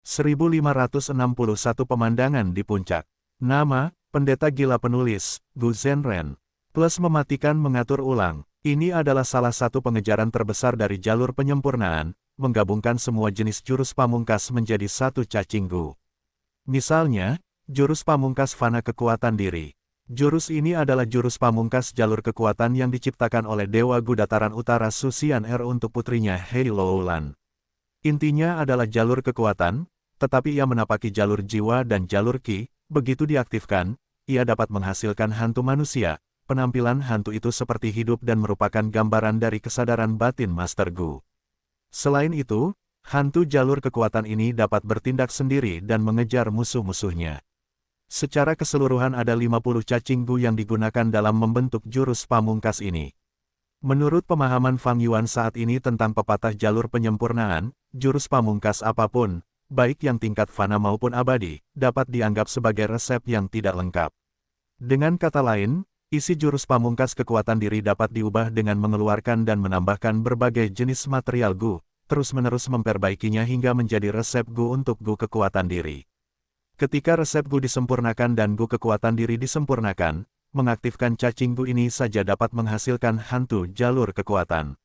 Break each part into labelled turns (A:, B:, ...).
A: 1561 Pemandangan di Puncak. Nama, Pendeta Gila Penulis, Gu Zhenren. Plus mematikan mengatur ulang. Ini adalah salah satu pengejaran terbesar dari jalur penyempurnaan, menggabungkan semua jenis jurus pamungkas menjadi satu cacing Gu. Misalnya, jurus pamungkas Fana Kekuatan Diri. Jurus ini adalah jurus pamungkas jalur kekuatan yang diciptakan oleh Dewa Gu Dataran Utara Su Xian'er untuk putrinya Hei Loulan. Intinya adalah jalur kekuatan, tetapi ia menapaki jalur jiwa dan jalur Qi. Begitu diaktifkan, ia dapat menghasilkan hantu manusia. Penampilan hantu itu seperti hidup dan merupakan gambaran dari kesadaran batin Master Gu. Selain itu, hantu jalur kekuatan ini dapat bertindak sendiri dan mengejar musuh-musuhnya. Secara keseluruhan ada 50 cacing Gu yang digunakan dalam membentuk jurus pamungkas ini. Menurut pemahaman Fang Yuan saat ini tentang pepatah jalur penyempurnaan, jurus pamungkas apapun, baik yang tingkat fana maupun abadi, dapat dianggap sebagai resep yang tidak lengkap. Dengan kata lain, isi jurus pamungkas kekuatan diri dapat diubah dengan mengeluarkan dan menambahkan berbagai jenis material Gu, terus-menerus memperbaikinya hingga menjadi resep Gu untuk Gu kekuatan diri. Ketika resep Gu disempurnakan dan Gu kekuatan diri disempurnakan, mengaktifkan cacing Gu ini saja dapat menghasilkan hantu jalur kekuatan.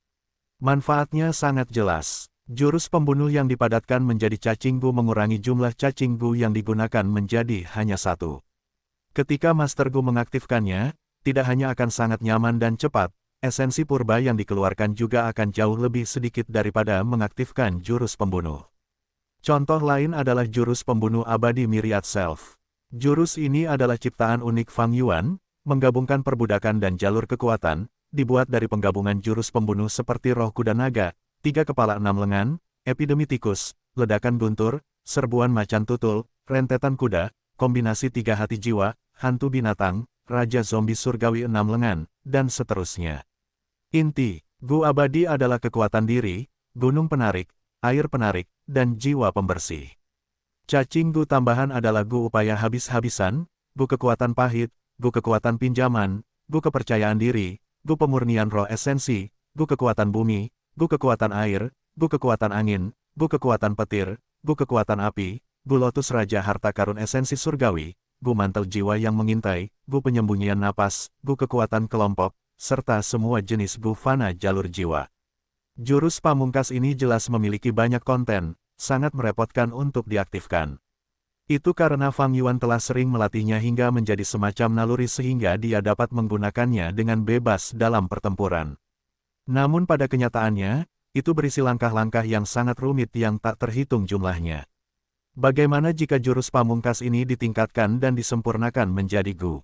A: Manfaatnya sangat jelas. Jurus pembunuh yang dipadatkan menjadi cacing Gu mengurangi jumlah cacing Gu yang digunakan menjadi hanya satu. Ketika Master Gu mengaktifkannya, tidak hanya akan sangat nyaman dan cepat, esensi purba yang dikeluarkan juga akan jauh lebih sedikit daripada mengaktifkan jurus pembunuh. Contoh lain adalah jurus pembunuh abadi Myriad Self. Jurus ini adalah ciptaan unik Fang Yuan, menggabungkan perbudakan dan jalur kekuatan, dibuat dari penggabungan jurus pembunuh seperti roh kuda naga, 3 kepala 6 lengan, epidemi tikus, ledakan guntur, serbuan macan tutul, rentetan kuda, kombinasi 3 hati jiwa, hantu binatang, raja zombie surgawi 6 lengan, dan seterusnya. Inti, Gu abadi adalah kekuatan diri, gunung penarik, air penarik, dan jiwa pembersih. Cacing Gu tambahan adalah Gu upaya habis-habisan, Gu kekuatan pahit, Gu kekuatan pinjaman, Gu kepercayaan diri, Gu pemurnian roh esensi, Gu kekuatan bumi, Gu kekuatan air, Gu kekuatan angin, Gu kekuatan petir, Gu kekuatan api, Gu lotus raja harta karun esensi surgawi, Gu mantel jiwa yang mengintai, Gu penyembunyian napas, Gu kekuatan kelompok, serta semua jenis Gu fana jalur jiwa. Jurus pamungkas ini jelas memiliki banyak konten, sangat merepotkan untuk diaktifkan. Itu karena Fang Yuan telah sering melatihnya hingga menjadi semacam naluri sehingga dia dapat menggunakannya dengan bebas dalam pertempuran. Namun pada kenyataannya, itu berisi langkah-langkah yang sangat rumit yang tak terhitung jumlahnya. Bagaimana jika jurus pamungkas ini ditingkatkan dan disempurnakan menjadi Gu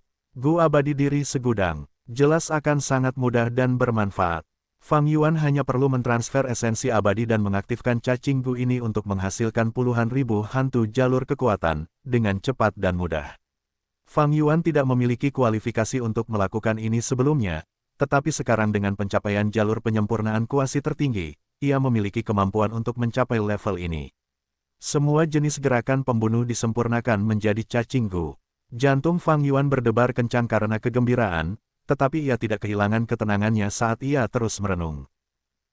A: abadi diri segudang? Jelas akan sangat mudah dan bermanfaat. Fang Yuan hanya perlu mentransfer esensi abadi dan mengaktifkan cacing Gu ini untuk menghasilkan puluhan ribu hantu jalur kekuatan, dengan cepat dan mudah. Fang Yuan tidak memiliki kualifikasi untuk melakukan ini sebelumnya, tetapi sekarang dengan pencapaian jalur penyempurnaan kuasi tertinggi, ia memiliki kemampuan untuk mencapai level ini. Semua jenis gerakan pembunuh disempurnakan menjadi cacing Gu. Jantung Fang Yuan berdebar kencang karena kegembiraan, tetapi ia tidak kehilangan ketenangannya saat ia terus merenung.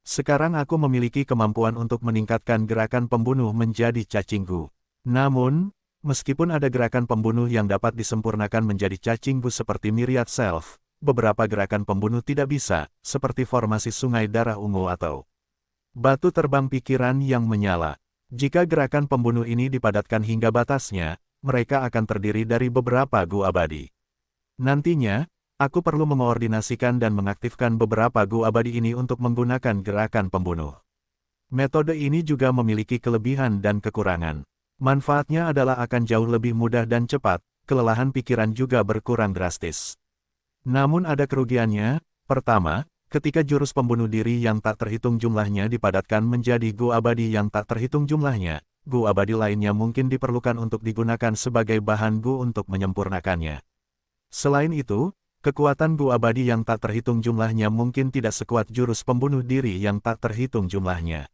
A: Sekarang aku memiliki kemampuan untuk meningkatkan gerakan pembunuh menjadi cacing Gu. Namun, meskipun ada gerakan pembunuh yang dapat disempurnakan menjadi cacing Gu seperti Myriad Self, beberapa gerakan pembunuh tidak bisa, seperti formasi sungai darah ungu atau batu terbang pikiran yang menyala. Jika gerakan pembunuh ini dipadatkan hingga batasnya, mereka akan terdiri dari beberapa Gu abadi. Nantinya, aku perlu mengoordinasikan dan mengaktifkan beberapa Gu abadi ini untuk menggunakan gerakan pembunuh. Metode ini juga memiliki kelebihan dan kekurangan. Manfaatnya adalah akan jauh lebih mudah dan cepat, kelelahan pikiran juga berkurang drastis. Namun ada kerugiannya. Pertama, ketika jurus pembunuh diri yang tak terhitung jumlahnya dipadatkan menjadi Gu abadi yang tak terhitung jumlahnya, Gu abadi lainnya mungkin diperlukan untuk digunakan sebagai bahan Gu untuk menyempurnakannya. Selain itu, kekuatan Gu abadi yang tak terhitung jumlahnya mungkin tidak sekuat jurus pembunuh diri yang tak terhitung jumlahnya.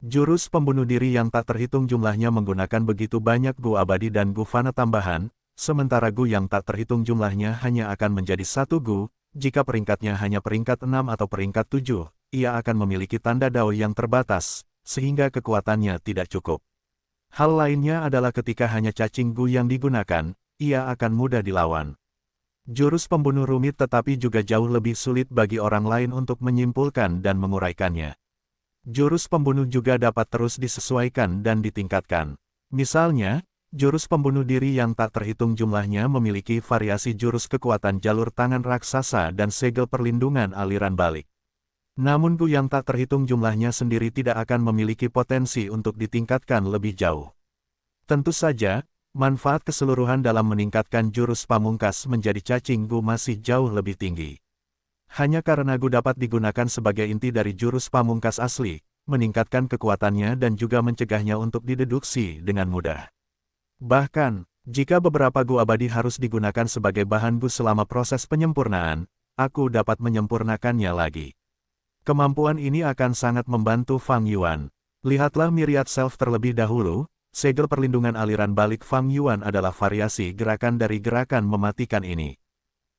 A: Jurus pembunuh diri yang tak terhitung jumlahnya menggunakan begitu banyak Gu abadi dan Gu fana tambahan, sementara Gu yang tak terhitung jumlahnya hanya akan menjadi satu Gu. Jika peringkatnya hanya peringkat 6 atau peringkat 7, ia akan memiliki tanda dao yang terbatas, sehingga kekuatannya tidak cukup. Hal lainnya adalah ketika hanya cacing Gu yang digunakan, ia akan mudah dilawan. Jurus pembunuh rumit tetapi juga jauh lebih sulit bagi orang lain untuk menyimpulkan dan menguraikannya. Jurus pembunuh juga dapat terus disesuaikan dan ditingkatkan. Misalnya, jurus pembunuh diri yang tak terhitung jumlahnya memiliki variasi jurus kekuatan jalur tangan raksasa dan segel perlindungan aliran balik. Namun Gu yang tak terhitung jumlahnya sendiri tidak akan memiliki potensi untuk ditingkatkan lebih jauh. Tentu saja, manfaat keseluruhan dalam meningkatkan jurus pamungkas menjadi cacing Gu masih jauh lebih tinggi. Hanya karena Gu dapat digunakan sebagai inti dari jurus pamungkas asli, meningkatkan kekuatannya dan juga mencegahnya untuk dideduksi dengan mudah. Bahkan, jika beberapa Gu abadi harus digunakan sebagai bahan Gu selama proses penyempurnaan, aku dapat menyempurnakannya lagi. Kemampuan ini akan sangat membantu Fang Yuan. Lihatlah Myriad Self terlebih dahulu, segel perlindungan aliran balik Fang Yuan adalah variasi gerakan dari gerakan mematikan ini.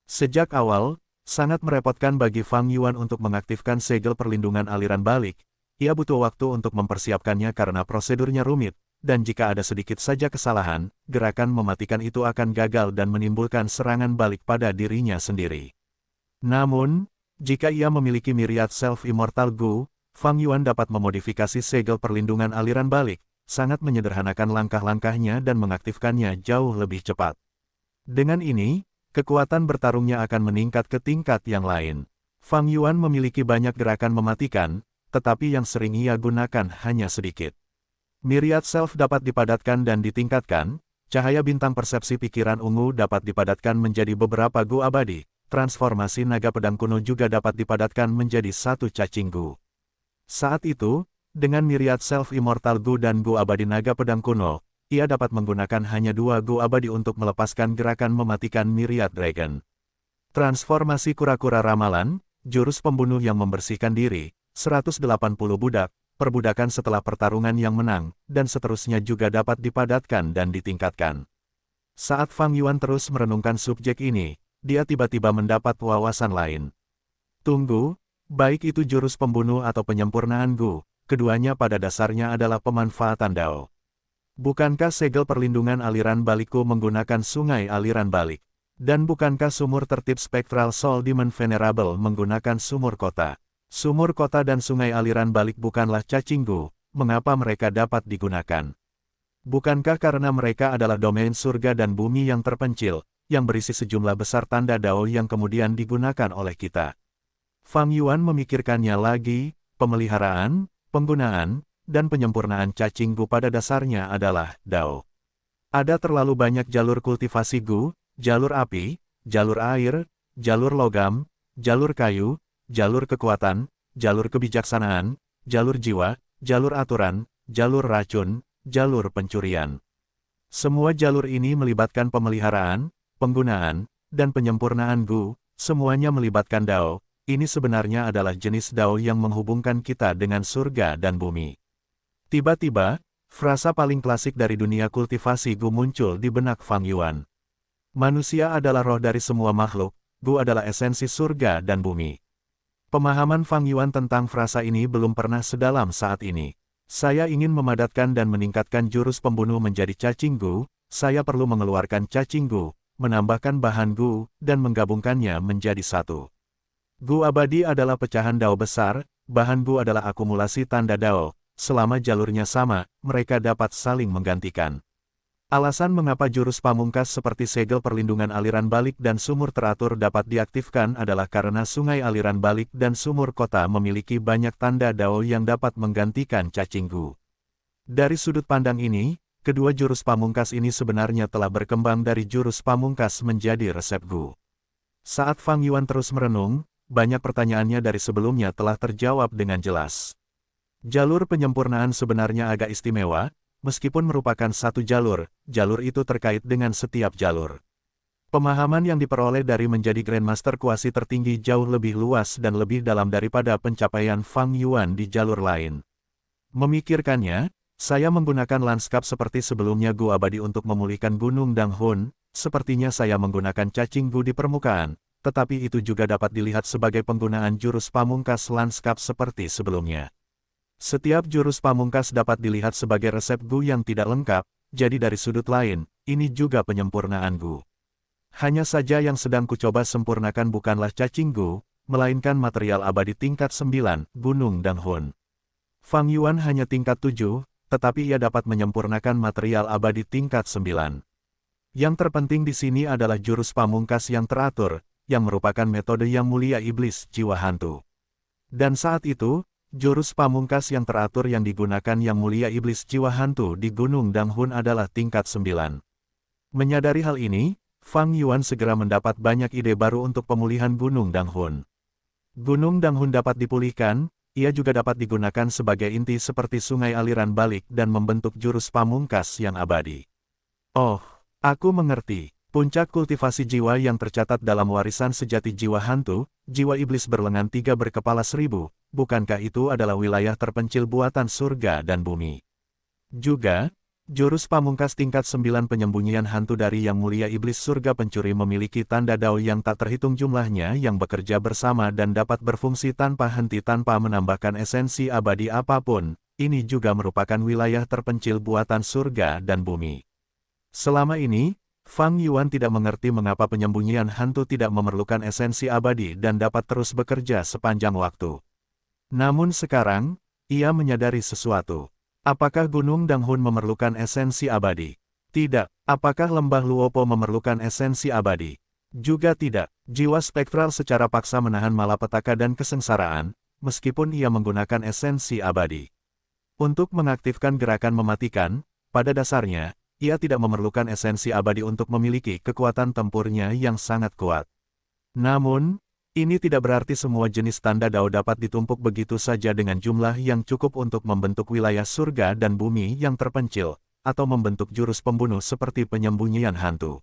A: Sejak awal, sangat merepotkan bagi Fang Yuan untuk mengaktifkan segel perlindungan aliran balik. Ia butuh waktu untuk mempersiapkannya karena prosedurnya rumit, dan jika ada sedikit saja kesalahan, gerakan mematikan itu akan gagal dan menimbulkan serangan balik pada dirinya sendiri. Namun, jika ia memiliki Myriad Self Immortal Gu, Fang Yuan dapat memodifikasi segel perlindungan aliran balik, sangat menyederhanakan langkah-langkahnya dan mengaktifkannya jauh lebih cepat. Dengan ini, kekuatan bertarungnya akan meningkat ke tingkat yang lain. Fang Yuan memiliki banyak gerakan mematikan, tetapi yang sering ia gunakan hanya sedikit. Myriad Self dapat dipadatkan dan ditingkatkan, cahaya bintang persepsi pikiran ungu dapat dipadatkan menjadi beberapa Gu abadi, transformasi naga pedang kuno juga dapat dipadatkan menjadi satu cacing Gu. Saat itu, dengan Myriad Self Immortal Gu dan Gu abadi naga pedang kuno, ia dapat menggunakan hanya 2 Gu abadi untuk melepaskan gerakan mematikan Myriad Dragon. Transformasi kura-kura ramalan, jurus pembunuh yang membersihkan diri, 180 budak, perbudakan setelah pertarungan yang menang, dan seterusnya juga dapat dipadatkan dan ditingkatkan. Saat Fang Yuan terus merenungkan subjek ini, dia tiba-tiba mendapat wawasan lain. Tunggu, baik itu jurus pembunuh atau penyempurnaan Gu, keduanya pada dasarnya adalah pemanfaatan Dao. Bukankah segel perlindungan aliran balikku menggunakan sungai aliran balik? Dan bukankah sumur tertib spektral Soul Demon Venerable menggunakan sumur kota? Sumur kota dan sungai aliran balik bukanlah cacing Gu, mengapa mereka dapat digunakan? Bukankah karena mereka adalah domain surga dan bumi yang terpencil, yang berisi sejumlah besar tanda Dao yang kemudian digunakan oleh kita? Fang Yuan memikirkannya lagi, pemeliharaan, penggunaan, dan penyempurnaan cacing Gu pada dasarnya adalah Dao. Ada terlalu banyak jalur kultivasi Gu, jalur api, jalur air, jalur logam, jalur kayu, jalur kekuatan, jalur kebijaksanaan, jalur jiwa, jalur aturan, jalur racun, jalur pencurian. Semua jalur ini melibatkan pemeliharaan, penggunaan, dan penyempurnaan Gu, semuanya melibatkan Dao. Ini sebenarnya adalah jenis Dao yang menghubungkan kita dengan surga dan bumi. Tiba-tiba, frasa paling klasik dari dunia kultivasi Gu muncul di benak Fang Yuan. Manusia adalah roh dari semua makhluk, Gu adalah esensi surga dan bumi. Pemahaman Fang Yuan tentang frasa ini belum pernah sedalam saat ini. Saya ingin memadatkan dan meningkatkan jurus pembunuh menjadi cacing Gu, saya perlu mengeluarkan cacing Gu, menambahkan bahan Gu, dan menggabungkannya menjadi satu. Gu abadi adalah pecahan Dao besar, bahan Gu adalah akumulasi tanda Dao. Selama jalurnya sama, mereka dapat saling menggantikan. Alasan mengapa jurus pamungkas seperti segel perlindungan aliran balik dan sumur teratur dapat diaktifkan adalah karena sungai aliran balik dan sumur kota memiliki banyak tanda Dao yang dapat menggantikan cacing Gu. Dari sudut pandang ini, kedua jurus pamungkas ini sebenarnya telah berkembang dari jurus pamungkas menjadi resep Gu. Saat Fang Yuan terus merenung, banyak pertanyaannya dari sebelumnya telah terjawab dengan jelas. Jalur penyempurnaan sebenarnya agak istimewa, meskipun merupakan satu jalur itu terkait dengan setiap jalur. Pemahaman yang diperoleh dari menjadi Grandmaster kuasi tertinggi jauh lebih luas dan lebih dalam daripada pencapaian Fang Yuan di jalur lain. Memikirkannya, saya menggunakan lanskap seperti sebelumnya Gu abadi untuk memulihkan Gunung Danghun, sepertinya saya menggunakan cacing Gu di permukaan, tetapi itu juga dapat dilihat sebagai penggunaan jurus pamungkas lanskap seperti sebelumnya. Setiap jurus pamungkas dapat dilihat sebagai resep Gu yang tidak lengkap, jadi dari sudut lain, ini juga penyempurnaan Gu. Hanya saja yang sedang kucoba sempurnakan bukanlah cacing Gu, melainkan material abadi tingkat 9, Gunung Danghun. Fang Yuan hanya tingkat 7, tetapi ia dapat menyempurnakan material abadi tingkat 9. Yang terpenting di sini adalah jurus pamungkas yang teratur, yang merupakan metode yang mulia iblis jiwa hantu. Dan saat itu, jurus pamungkas yang teratur yang digunakan yang mulia iblis jiwa hantu di Gunung Danghun adalah tingkat 9. Menyadari hal ini, Fang Yuan segera mendapat banyak ide baru untuk pemulihan Gunung Danghun. Gunung Danghun dapat dipulihkan, ia juga dapat digunakan sebagai inti seperti sungai aliran balik dan membentuk jurus pamungkas yang abadi. Oh, aku mengerti. Puncak kultivasi jiwa yang tercatat dalam warisan sejati jiwa hantu, jiwa iblis berlengan 3 berkepala 1000, bukankah itu adalah wilayah terpencil buatan surga dan bumi? Juga, jurus pamungkas tingkat 9 penyembunyian hantu dari Yang Mulia Iblis Surga Pencuri memiliki tanda dao yang tak terhitung jumlahnya yang bekerja bersama dan dapat berfungsi tanpa henti tanpa menambahkan esensi abadi apapun. Ini juga merupakan wilayah terpencil buatan surga dan bumi. Selama ini, Fang Yuan tidak mengerti mengapa penyembunyian hantu tidak memerlukan esensi abadi dan dapat terus bekerja sepanjang waktu. Namun sekarang, ia menyadari sesuatu. Apakah Gunung Danghun memerlukan esensi abadi? Tidak. Apakah Lembah Luopo memerlukan esensi abadi? Juga tidak. Jiwa spektral secara paksa menahan malapetaka dan kesengsaraan, meskipun ia menggunakan esensi abadi. Untuk mengaktifkan gerakan mematikan, pada dasarnya, ia tidak memerlukan esensi abadi untuk memiliki kekuatan tempurnya yang sangat kuat. Namun, ini tidak berarti semua jenis tanda dao dapat ditumpuk begitu saja dengan jumlah yang cukup untuk membentuk wilayah surga dan bumi yang terpencil, atau membentuk jurus pembunuh seperti penyembunyian hantu.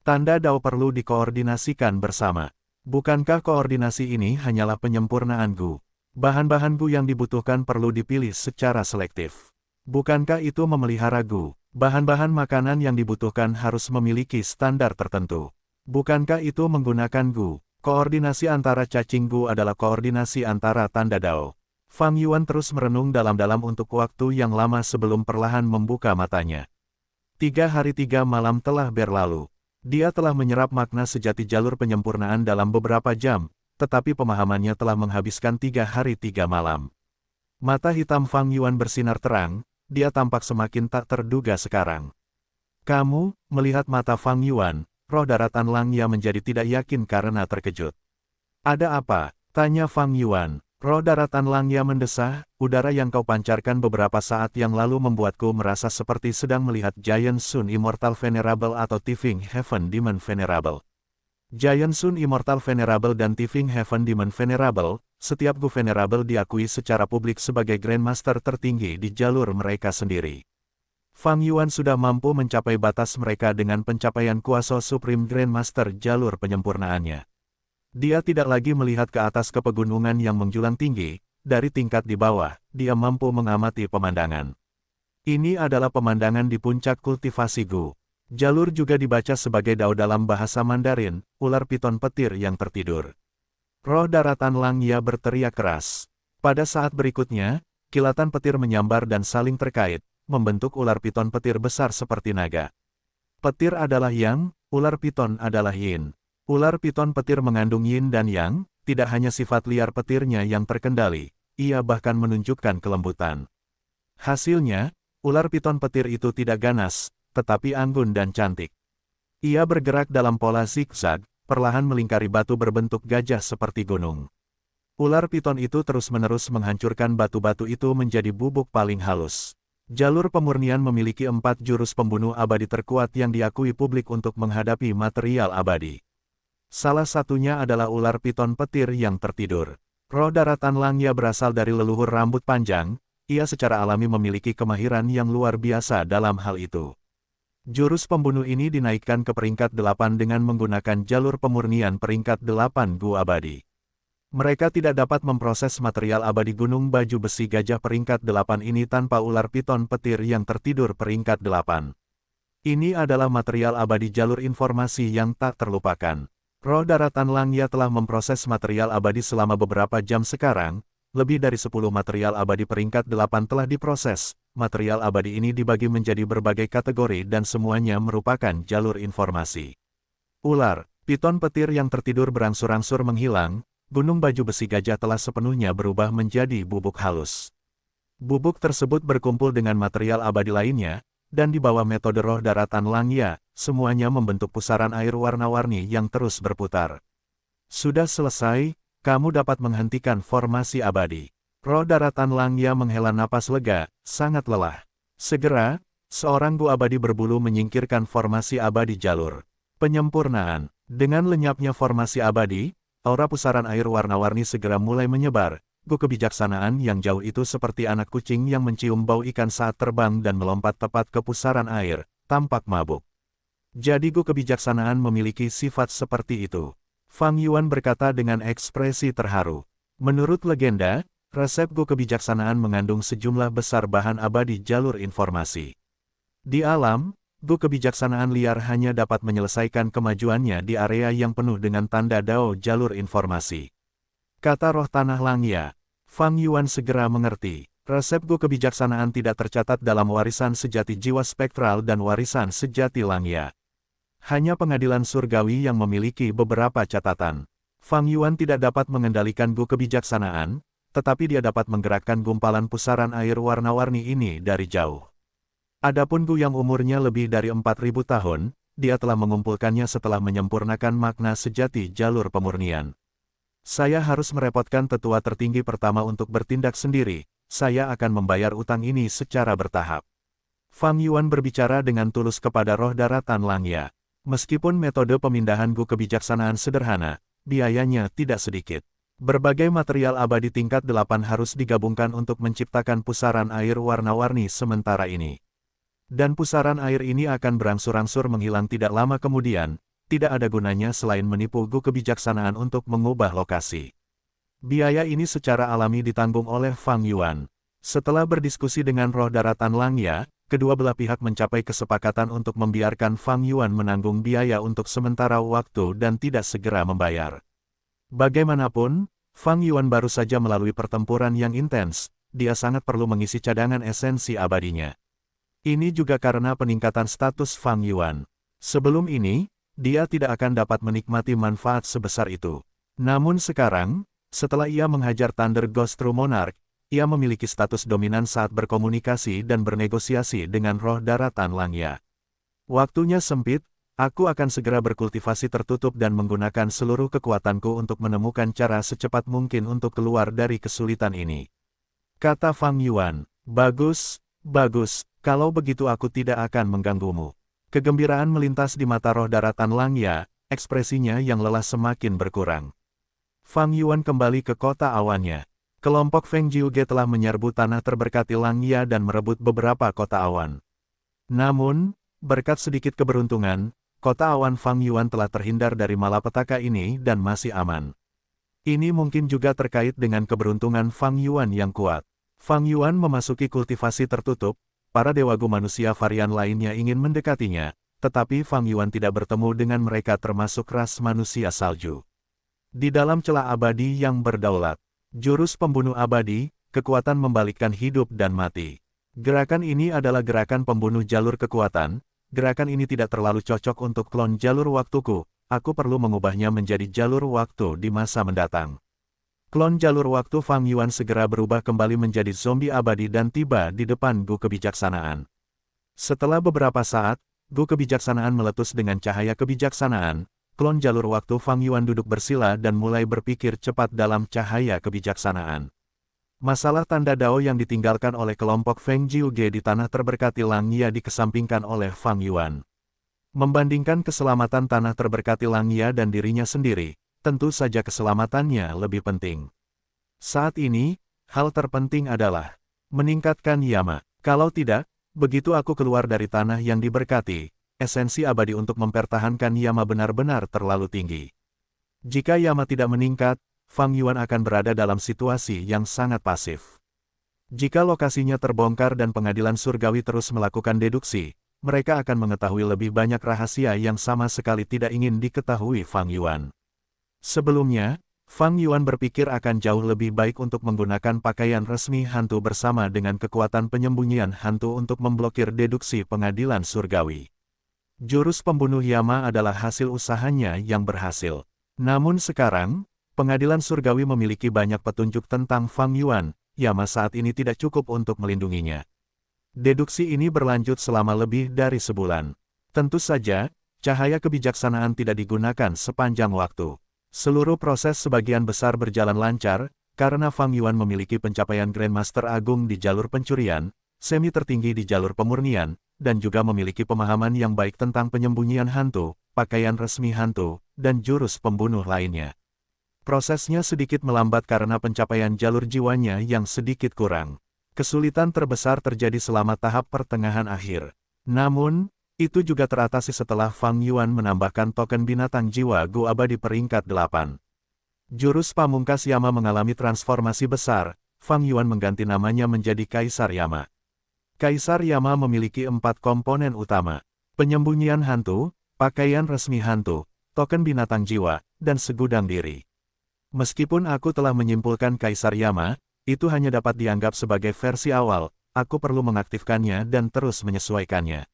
A: Tanda dao perlu dikoordinasikan bersama. Bukankah koordinasi ini hanyalah penyempurnaan Gu? Bahan-bahan Gu yang dibutuhkan perlu dipilih secara selektif. Bukankah itu memelihara Gu? Bahan-bahan makanan yang dibutuhkan harus memiliki standar tertentu. Bukankah itu menggunakan Gu? Koordinasi antara cacing Gu adalah koordinasi antara tanda dao. Fang Yuan terus merenung dalam-dalam untuk waktu yang lama sebelum perlahan membuka matanya. 3 hari 3 malam telah berlalu. Dia telah menyerap makna sejati jalur penyempurnaan dalam beberapa jam, tetapi pemahamannya telah menghabiskan 3 hari 3 malam. Mata hitam Fang Yuan bersinar terang, dia tampak semakin tak terduga sekarang. Kamu, melihat mata Fang Yuan, roh daratan Langya menjadi tidak yakin karena terkejut. Ada apa? Tanya Fang Yuan. Roh daratan Langya mendesah, udara yang kau pancarkan beberapa saat yang lalu membuatku merasa seperti sedang melihat Giant Sun Immortal Venerable atau Tifing Heaven Demon Venerable. Giant Sun Immortal Venerable dan Tifing Heaven Demon Venerable, setiap Gu Venerable diakui secara publik sebagai Grandmaster tertinggi di jalur mereka sendiri. Fang Yuan sudah mampu mencapai batas mereka dengan pencapaian kuasa Supreme Grandmaster jalur penyempurnaannya. Dia tidak lagi melihat ke atas ke pegunungan yang menjulang tinggi, dari tingkat di bawah, dia mampu mengamati pemandangan. Ini adalah pemandangan di puncak kultivasi Gu. Jalur juga dibaca sebagai dao dalam bahasa Mandarin, ular piton petir yang tertidur. Roh daratan Langya berteriak keras. Pada saat berikutnya, kilatan petir menyambar dan saling terkait, membentuk ular piton petir besar seperti naga. Petir adalah yang, ular piton adalah yin. Ular piton petir mengandung yin dan yang, tidak hanya sifat liar petirnya yang terkendali, ia bahkan menunjukkan kelembutan. Hasilnya, ular piton petir itu tidak ganas, tetapi anggun dan cantik. Ia bergerak dalam pola zigzag, perlahan melingkari batu berbentuk gajah seperti gunung. Ular piton itu terus-menerus menghancurkan batu-batu itu menjadi bubuk paling halus. Jalur pemurnian memiliki 4 jurus pembunuh abadi terkuat yang diakui publik untuk menghadapi material abadi. Salah satunya adalah ular piton petir yang tertidur. Roh daratan Langya berasal dari leluhur rambut panjang, ia secara alami memiliki kemahiran yang luar biasa dalam hal itu. Jurus pembunuh ini dinaikkan ke peringkat 8 dengan menggunakan jalur pemurnian peringkat 8 Gu abadi. Mereka tidak dapat memproses material abadi Gunung Baju Besi Gajah peringkat 8 ini tanpa ular piton petir yang tertidur peringkat 8. Ini adalah material abadi jalur informasi yang tak terlupakan. Roh daratan Langya telah memproses material abadi selama beberapa jam sekarang, lebih dari 10 material abadi peringkat 8 telah diproses. Material abadi ini dibagi menjadi berbagai kategori dan semuanya merupakan jalur informasi. Ular, piton petir yang tertidur berangsur-angsur menghilang, gunung baju besi gajah telah sepenuhnya berubah menjadi bubuk halus. Bubuk tersebut berkumpul dengan material abadi lainnya, dan di bawah metode roh daratan Langya, semuanya membentuk pusaran air warna-warni yang terus berputar. Sudah selesai, kamu dapat menghentikan formasi abadi. Roh daratan Langya menghela napas lega, sangat lelah. Segera, seorang gu abadi berbulu menyingkirkan formasi abadi jalur penyempurnaan. Dengan lenyapnya formasi abadi, aura pusaran air warna-warni segera mulai menyebar. Gu kebijaksanaan yang jauh itu seperti anak kucing yang mencium bau ikan saat terbang dan melompat tepat ke pusaran air, tampak mabuk. Jadi gu kebijaksanaan memiliki sifat seperti itu. Fang Yuan berkata dengan ekspresi terharu. Menurut legenda, resep gu kebijaksanaan mengandung sejumlah besar bahan abadi jalur informasi. Di alam, gu kebijaksanaan liar hanya dapat menyelesaikan kemajuannya di area yang penuh dengan tanda dao jalur informasi. Kata roh tanah Langya. Fang Yuan segera mengerti. Resep gu kebijaksanaan tidak tercatat dalam warisan sejati jiwa spektral dan warisan sejati Langya. Hanya pengadilan surgawi yang memiliki beberapa catatan. Fang Yuan tidak dapat mengendalikan gu kebijaksanaan, tetapi dia dapat menggerakkan gumpalan pusaran air warna-warni ini dari jauh. Adapun gu yang umurnya lebih dari 4.000 tahun, dia telah mengumpulkannya setelah menyempurnakan makna sejati jalur pemurnian. Saya harus merepotkan tetua tertinggi pertama untuk bertindak sendiri, saya akan membayar utang ini secara bertahap. Fang Yuan berbicara dengan tulus kepada roh daratan Langya. Meskipun metode pemindahan gu kebijaksanaan sederhana, biayanya tidak sedikit. Berbagai material abadi tingkat 8 harus digabungkan untuk menciptakan pusaran air warna-warni sementara ini. Dan pusaran air ini akan berangsur-angsur menghilang tidak lama kemudian, tidak ada gunanya selain menipu gu kebijaksanaan untuk mengubah lokasi. Biaya ini secara alami ditanggung oleh Fang Yuan. Setelah berdiskusi dengan roh daratan Langya, kedua belah pihak mencapai kesepakatan untuk membiarkan Fang Yuan menanggung biaya untuk sementara waktu dan tidak segera membayar. Bagaimanapun, Fang Yuan baru saja melalui pertempuran yang intens, dia sangat perlu mengisi cadangan esensi abadinya. Ini juga karena peningkatan status Fang Yuan. Sebelum ini, dia tidak akan dapat menikmati manfaat sebesar itu. Namun sekarang, setelah ia menghajar Thunder Ghost True Monarch, ia memiliki status dominan saat berkomunikasi dan bernegosiasi dengan roh daratan Langya. Waktunya sempit, aku akan segera berkultivasi tertutup dan menggunakan seluruh kekuatanku untuk menemukan cara secepat mungkin untuk keluar dari kesulitan ini. Kata Fang Yuan, bagus, bagus, kalau begitu aku tidak akan mengganggumu. Kegembiraan melintas di mata roh daratan Langya, ekspresinya yang lelah semakin berkurang. Fang Yuan kembali ke kota awannya. Kelompok Feng Jiuge telah menyerbu tanah terberkati Langya dan merebut beberapa kota awan. Namun, berkat sedikit keberuntungan, kota awan Fang Yuan telah terhindar dari malapetaka ini dan masih aman. Ini mungkin juga terkait dengan keberuntungan Fang Yuan yang kuat. Fang Yuan memasuki kultivasi tertutup, para dewa gu manusia varian lainnya ingin mendekatinya, tetapi Fang Yuan tidak bertemu dengan mereka termasuk ras manusia salju. Di dalam celah abadi yang berdaulat, jurus pembunuh abadi, kekuatan membalikkan hidup dan mati. Gerakan ini adalah gerakan pembunuh jalur kekuatan, gerakan ini tidak terlalu cocok untuk klon jalur waktuku, aku perlu mengubahnya menjadi jalur waktu di masa mendatang. Klon jalur waktu Fang Yuan segera berubah kembali menjadi zombie abadi dan tiba di depan gu kebijaksanaan. Setelah beberapa saat, gu kebijaksanaan meletus dengan cahaya kebijaksanaan, klon jalur waktu Fang Yuan duduk bersila dan mulai berpikir cepat dalam cahaya kebijaksanaan. Masalah tanda dao yang ditinggalkan oleh kelompok Feng Jiuge di tanah terberkati Langya dikesampingkan oleh Fang Yuan. Membandingkan keselamatan tanah terberkati Langya dan dirinya sendiri, tentu saja keselamatannya lebih penting. Saat ini, hal terpenting adalah meningkatkan Yama. Kalau tidak, begitu aku keluar dari tanah yang diberkati, esensi abadi untuk mempertahankan Yama benar-benar terlalu tinggi. Jika Yama tidak meningkat, Fang Yuan akan berada dalam situasi yang sangat pasif. Jika lokasinya terbongkar dan pengadilan surgawi terus melakukan deduksi, mereka akan mengetahui lebih banyak rahasia yang sama sekali tidak ingin diketahui Fang Yuan. Sebelumnya, Fang Yuan berpikir akan jauh lebih baik untuk menggunakan pakaian resmi hantu bersama dengan kekuatan penyembunyian hantu untuk memblokir deduksi pengadilan surgawi. Jurus pembunuh Yama adalah hasil usahanya yang berhasil. Namun sekarang, pengadilan surgawi memiliki banyak petunjuk tentang Fang Yuan, Yama saat ini tidak cukup untuk melindunginya. Deduksi ini berlanjut selama lebih dari sebulan. Tentu saja, cahaya kebijaksanaan tidak digunakan sepanjang waktu. Seluruh proses sebagian besar berjalan lancar, karena Fang Yuan memiliki pencapaian Grandmaster Agung di jalur pencurian, semi tertinggi di jalur pemurnian, dan juga memiliki pemahaman yang baik tentang penyembunyian hantu, pakaian resmi hantu, dan jurus pembunuh lainnya. Prosesnya sedikit melambat karena pencapaian jalur jiwanya yang sedikit kurang. Kesulitan terbesar terjadi selama tahap pertengahan akhir. Namun, itu juga teratasi setelah Fang Yuan menambahkan token binatang jiwa Gu Abadi peringkat 8. Jurus pamungkas Yama mengalami transformasi besar, Fang Yuan mengganti namanya menjadi Kaisar Yama. Kaisar Yama memiliki 4 komponen utama: penyembunyian hantu, pakaian resmi hantu, token binatang jiwa, dan segudang diri. Meskipun aku telah menyimpulkan Kaisar Yama, itu hanya dapat dianggap sebagai versi awal, aku perlu mengaktifkannya dan terus menyesuaikannya.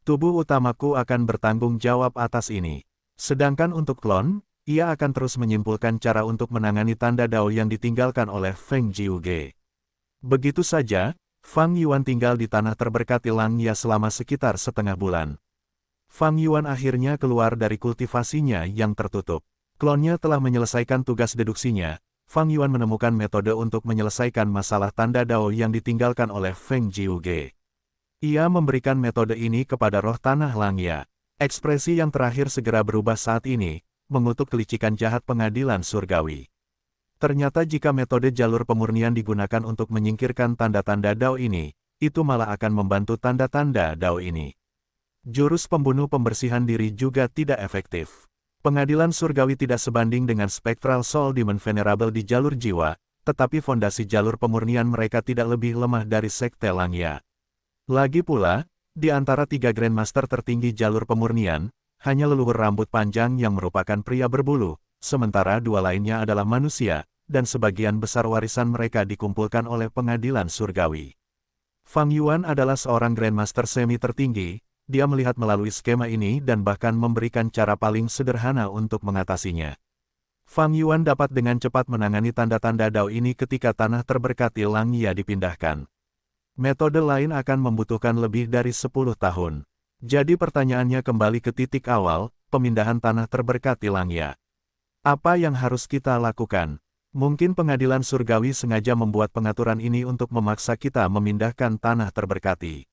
A: Tubuh utamaku akan bertanggung jawab atas ini. Sedangkan untuk klon, ia akan terus menyimpulkan cara untuk menangani tanda Dao yang ditinggalkan oleh Feng Jiuge. Begitu saja, Fang Yuan tinggal di tanah terberkati Langya selama sekitar setengah bulan. Fang Yuan akhirnya keluar dari kultivasinya yang tertutup. Klonnya telah menyelesaikan tugas deduksinya. Fang Yuan menemukan metode untuk menyelesaikan masalah tanda Dao yang ditinggalkan oleh Feng Jiuge. Ia memberikan metode ini kepada roh tanah Langya. Ekspresi yang terakhir segera berubah saat ini, mengutuk kelicikan jahat pengadilan surgawi. Ternyata jika metode jalur pemurnian digunakan untuk menyingkirkan tanda-tanda Dao ini, itu malah akan membantu tanda-tanda Dao ini. Jurus pembunuh pembersihan diri juga tidak efektif. Pengadilan surgawi tidak sebanding dengan Spectral Soul Demon Venerable di jalur jiwa, tetapi fondasi jalur pemurnian mereka tidak lebih lemah dari Sekte Langya. Lagi pula, di antara 3 Grandmaster tertinggi jalur pemurnian, hanya leluhur rambut panjang yang merupakan pria berbulu, sementara 2 lainnya adalah manusia, dan sebagian besar warisan mereka dikumpulkan oleh pengadilan surgawi. Fang Yuan adalah seorang Grandmaster semi tertinggi. Dia melihat melalui skema ini dan bahkan memberikan cara paling sederhana untuk mengatasinya. Fang Yuan dapat dengan cepat menangani tanda-tanda Dao ini ketika tanah terberkati Langya dipindahkan. Metode lain akan membutuhkan lebih dari 10 tahun. Jadi pertanyaannya kembali ke titik awal, pemindahan tanah terberkati Langya. Apa yang harus kita lakukan? Mungkin pengadilan surgawi sengaja membuat pengaturan ini untuk memaksa kita memindahkan tanah terberkati.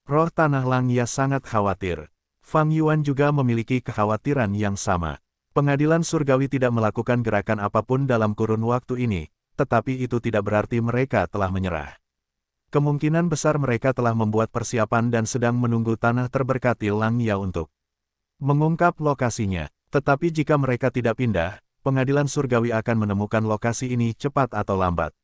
A: Roh tanah Langya sangat khawatir. Fang Yuan juga memiliki kekhawatiran yang sama. Pengadilan surgawi tidak melakukan gerakan apapun dalam kurun waktu ini, tetapi itu tidak berarti mereka telah menyerah. Kemungkinan besar mereka telah membuat persiapan dan sedang menunggu tanah terberkati Langya untuk mengungkap lokasinya. Tetapi jika mereka tidak pindah, pengadilan surgawi akan menemukan lokasi ini cepat atau lambat.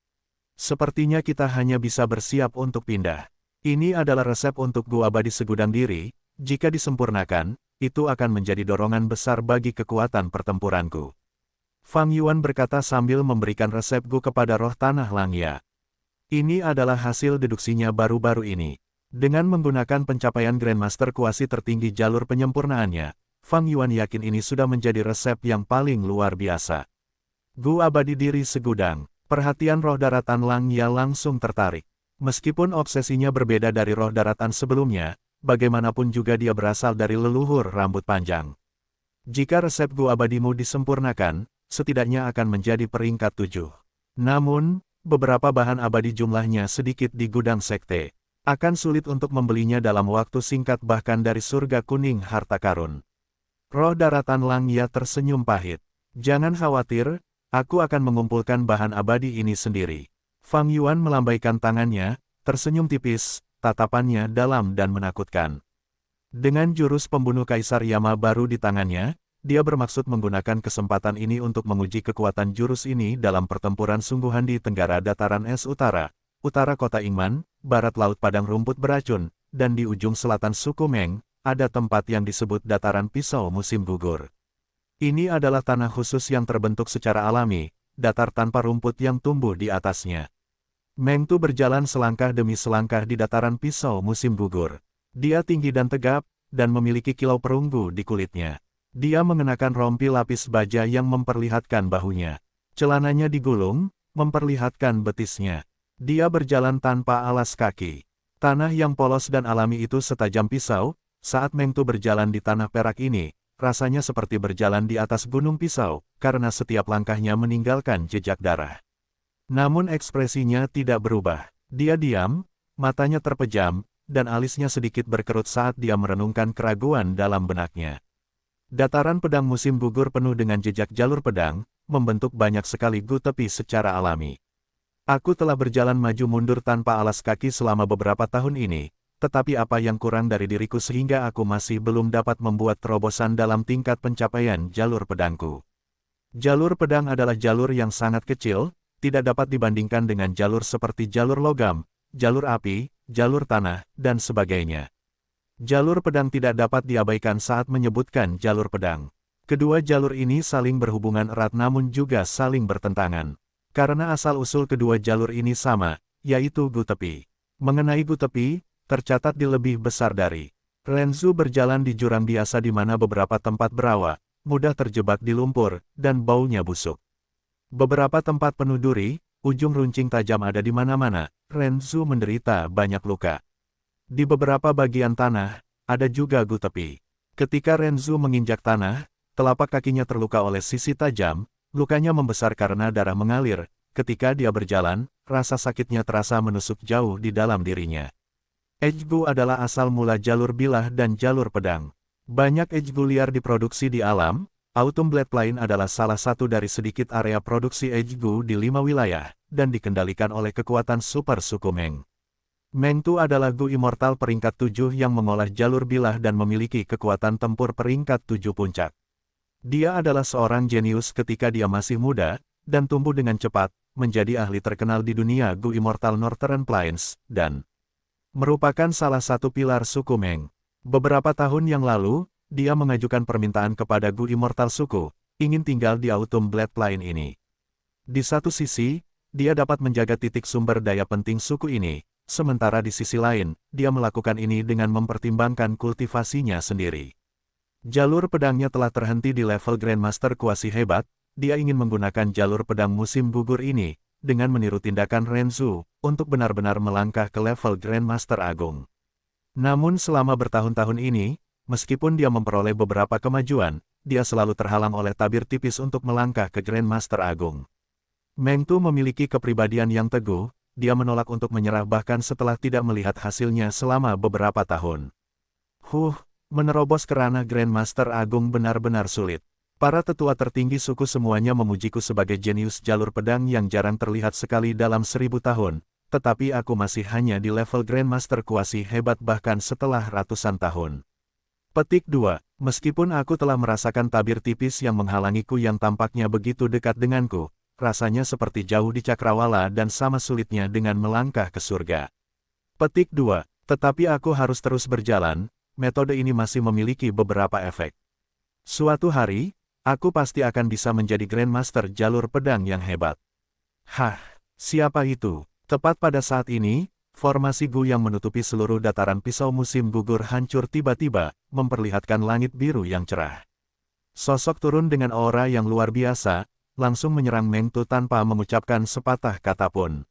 A: Sepertinya kita hanya bisa bersiap untuk pindah. Ini adalah resep untuk Gu Abadi segudang diri, jika disempurnakan, itu akan menjadi dorongan besar bagi kekuatan pertempuranku. Fang Yuan berkata sambil memberikan resep Gu kepada roh tanah Langya. Ini adalah hasil deduksinya baru-baru ini. Dengan menggunakan pencapaian Grandmaster kuasi tertinggi jalur penyempurnaannya, Fang Yuan yakin ini sudah menjadi resep yang paling luar biasa. Gu Abadi diri segudang, perhatian roh daratan Langya langsung tertarik. Meskipun obsesinya berbeda dari roh daratan sebelumnya, bagaimanapun juga dia berasal dari leluhur rambut panjang. Jika resep Gu Abadimu disempurnakan, setidaknya akan menjadi peringkat 7. Namun, beberapa bahan abadi jumlahnya sedikit di gudang sekte. Akan sulit untuk membelinya dalam waktu singkat bahkan dari surga kuning harta karun. Roh daratan Langya tersenyum pahit. Jangan khawatir, aku akan mengumpulkan bahan abadi ini sendiri. Fang Yuan melambaikan tangannya, tersenyum tipis, tatapannya dalam dan menakutkan. Dengan jurus pembunuh Kaisar Yama baru di tangannya, dia bermaksud menggunakan kesempatan ini untuk menguji kekuatan jurus ini dalam pertempuran sungguhan di Tenggara Dataran Es Utara, utara kota Ingman, barat Laut Padang Rumput Beracun, dan di ujung selatan suku Meng, ada tempat yang disebut Dataran Pisau Musim Gugur. Ini adalah tanah khusus yang terbentuk secara alami, datar tanpa rumput yang tumbuh di atasnya. Meng Tu berjalan selangkah demi selangkah di dataran pisau musim gugur. Dia tinggi dan tegap, dan memiliki kilau perunggu di kulitnya. Dia mengenakan rompi lapis baja yang memperlihatkan bahunya. Celananya digulung, memperlihatkan betisnya. Dia berjalan tanpa alas kaki. Tanah yang polos dan alami itu setajam pisau. Saat Meng Tu berjalan di tanah perak ini, rasanya seperti berjalan di atas gunung pisau, karena setiap langkahnya meninggalkan jejak darah. Namun ekspresinya tidak berubah. Dia diam, matanya terpejam, dan alisnya sedikit berkerut saat dia merenungkan keraguan dalam benaknya. Dataran pedang musim gugur penuh dengan jejak jalur pedang, membentuk banyak sekali gu tepi secara alami. Aku telah berjalan maju mundur tanpa alas kaki selama beberapa tahun ini, tetapi apa yang kurang dari diriku sehingga aku masih belum dapat membuat terobosan dalam tingkat pencapaian jalur pedangku. Jalur pedang adalah jalur yang sangat kecil, tidak dapat dibandingkan dengan jalur seperti jalur logam, jalur api, jalur tanah, dan sebagainya. Jalur pedang tidak dapat diabaikan saat menyebutkan jalur pedang. Kedua jalur ini saling berhubungan erat namun juga saling bertentangan. Karena asal-usul kedua jalur ini sama, yaitu gu tepi. Mengenai gu tepi, tercatat di lebih besar dari Renzu berjalan di jurang biasa di mana beberapa tempat berawa, mudah terjebak di lumpur, dan baunya busuk. Beberapa tempat penuh duri, ujung runcing tajam ada di mana-mana, Renzu menderita banyak luka. Di beberapa bagian tanah, ada juga gu tepi. Ketika Renzu menginjak tanah, telapak kakinya terluka oleh sisi tajam, lukanya membesar karena darah mengalir. Ketika dia berjalan, rasa sakitnya terasa menusuk jauh di dalam dirinya. Ejgu adalah asal mula jalur bilah dan jalur pedang. Banyak ejgu liar diproduksi di alam. Autumn Blade Plain adalah salah satu dari sedikit area produksi ejgu di 5 wilayah, dan dikendalikan oleh kekuatan super suku Meng. Meng Tu adalah gu immortal peringkat 7 yang mengolah jalur bilah dan memiliki kekuatan tempur peringkat 7 puncak. Dia adalah seorang jenius ketika dia masih muda, dan tumbuh dengan cepat, menjadi ahli terkenal di dunia gu immortal Northern Plains, dan merupakan salah satu pilar suku Meng. Beberapa tahun yang lalu, dia mengajukan permintaan kepada gu immortal suku, ingin tinggal di Autumn Blade Plain ini. Di satu sisi, dia dapat menjaga titik sumber daya penting suku ini, sementara di sisi lain, dia melakukan ini dengan mempertimbangkan kultivasinya sendiri. Jalur pedangnya telah terhenti di level Grandmaster kuasi hebat, dia ingin menggunakan jalur pedang musim gugur ini, dengan meniru tindakan Renzu, untuk benar-benar melangkah ke level Grandmaster Agung. Namun selama bertahun-tahun ini, meskipun dia memperoleh beberapa kemajuan, dia selalu terhalang oleh tabir tipis untuk melangkah ke Grandmaster Agung. Meng Tu memiliki kepribadian yang teguh, dia menolak untuk menyerah bahkan setelah tidak melihat hasilnya selama beberapa tahun. Menerobos ke ranah Grandmaster Agung benar-benar sulit. Para tetua tertinggi suku semuanya memujiku sebagai jenius jalur pedang yang jarang terlihat sekali dalam 1000 tahun, tetapi aku masih hanya di level Grandmaster kuasi hebat bahkan setelah ratusan tahun. Petik 2. Meskipun aku telah merasakan tabir tipis yang menghalangiku yang tampaknya begitu dekat denganku, rasanya seperti jauh di cakrawala dan sama sulitnya dengan melangkah ke surga. Petik 2. Tetapi aku harus terus berjalan, metode ini masih memiliki beberapa efek. Suatu hari, aku pasti akan bisa menjadi Grandmaster jalur pedang yang hebat. Siapa itu? Tepat pada saat ini, formasi gu yang menutupi seluruh dataran pisau musim gugur hancur tiba-tiba, memperlihatkan langit biru yang cerah. Sosok turun dengan aura yang luar biasa, langsung menyerang Meng Tu tanpa mengucapkan sepatah kata pun.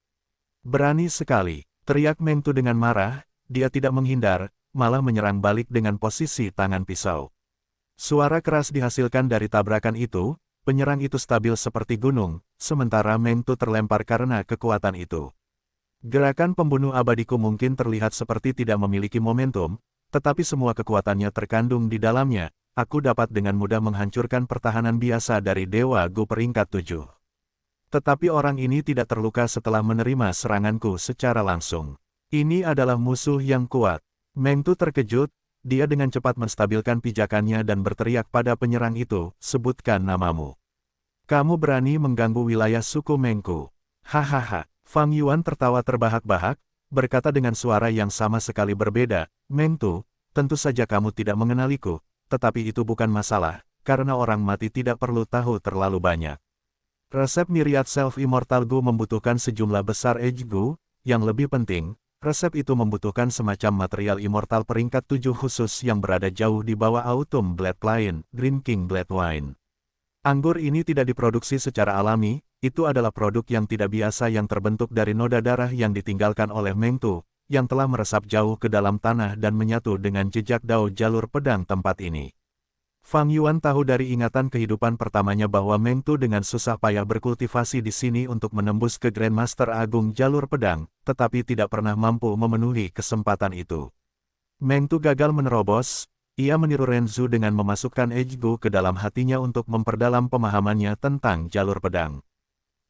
A: Berani sekali, teriak Meng Tu dengan marah, dia tidak menghindar, malah menyerang balik dengan posisi tangan pisau. Suara keras dihasilkan dari tabrakan itu, penyerang itu stabil seperti gunung, sementara Meng Tu terlempar karena kekuatan itu. Gerakan pembunuh abadiku mungkin terlihat seperti tidak memiliki momentum, tetapi semua kekuatannya terkandung di dalamnya, aku dapat dengan mudah menghancurkan pertahanan biasa dari Dewa Gu peringkat 7. Tetapi orang ini tidak terluka setelah menerima seranganku secara langsung. Ini adalah musuh yang kuat. Meng Tu terkejut, dia dengan cepat menstabilkan pijakannya dan berteriak pada penyerang itu, sebutkan namamu. Kamu berani mengganggu wilayah suku Mengku. Hahaha. Fang Yuan tertawa terbahak-bahak, berkata dengan suara yang sama sekali berbeda, Meng Tu, tentu saja kamu tidak mengenaliku, tetapi itu bukan masalah, karena orang mati tidak perlu tahu terlalu banyak. Resep Myriad Self-Immortal Goo membutuhkan sejumlah besar Age Goo, yang lebih penting, resep itu membutuhkan semacam material immortal peringkat 7 khusus yang berada jauh di bawah Autumn Blade Plain, Green King Blade Wine. Anggur ini tidak diproduksi secara alami, itu adalah produk yang tidak biasa yang terbentuk dari noda darah yang ditinggalkan oleh Meng Tu, yang telah meresap jauh ke dalam tanah dan menyatu dengan jejak Dao jalur pedang tempat ini. Fang Yuan tahu dari ingatan kehidupan pertamanya bahwa Meng Tu dengan susah payah berkultivasi di sini untuk menembus ke Grandmaster Agung jalur pedang, tetapi tidak pernah mampu memenuhi kesempatan itu. Meng Tu gagal menerobos, ia meniru Renzu dengan memasukkan Age Goo ke dalam hatinya untuk memperdalam pemahamannya tentang jalur pedang.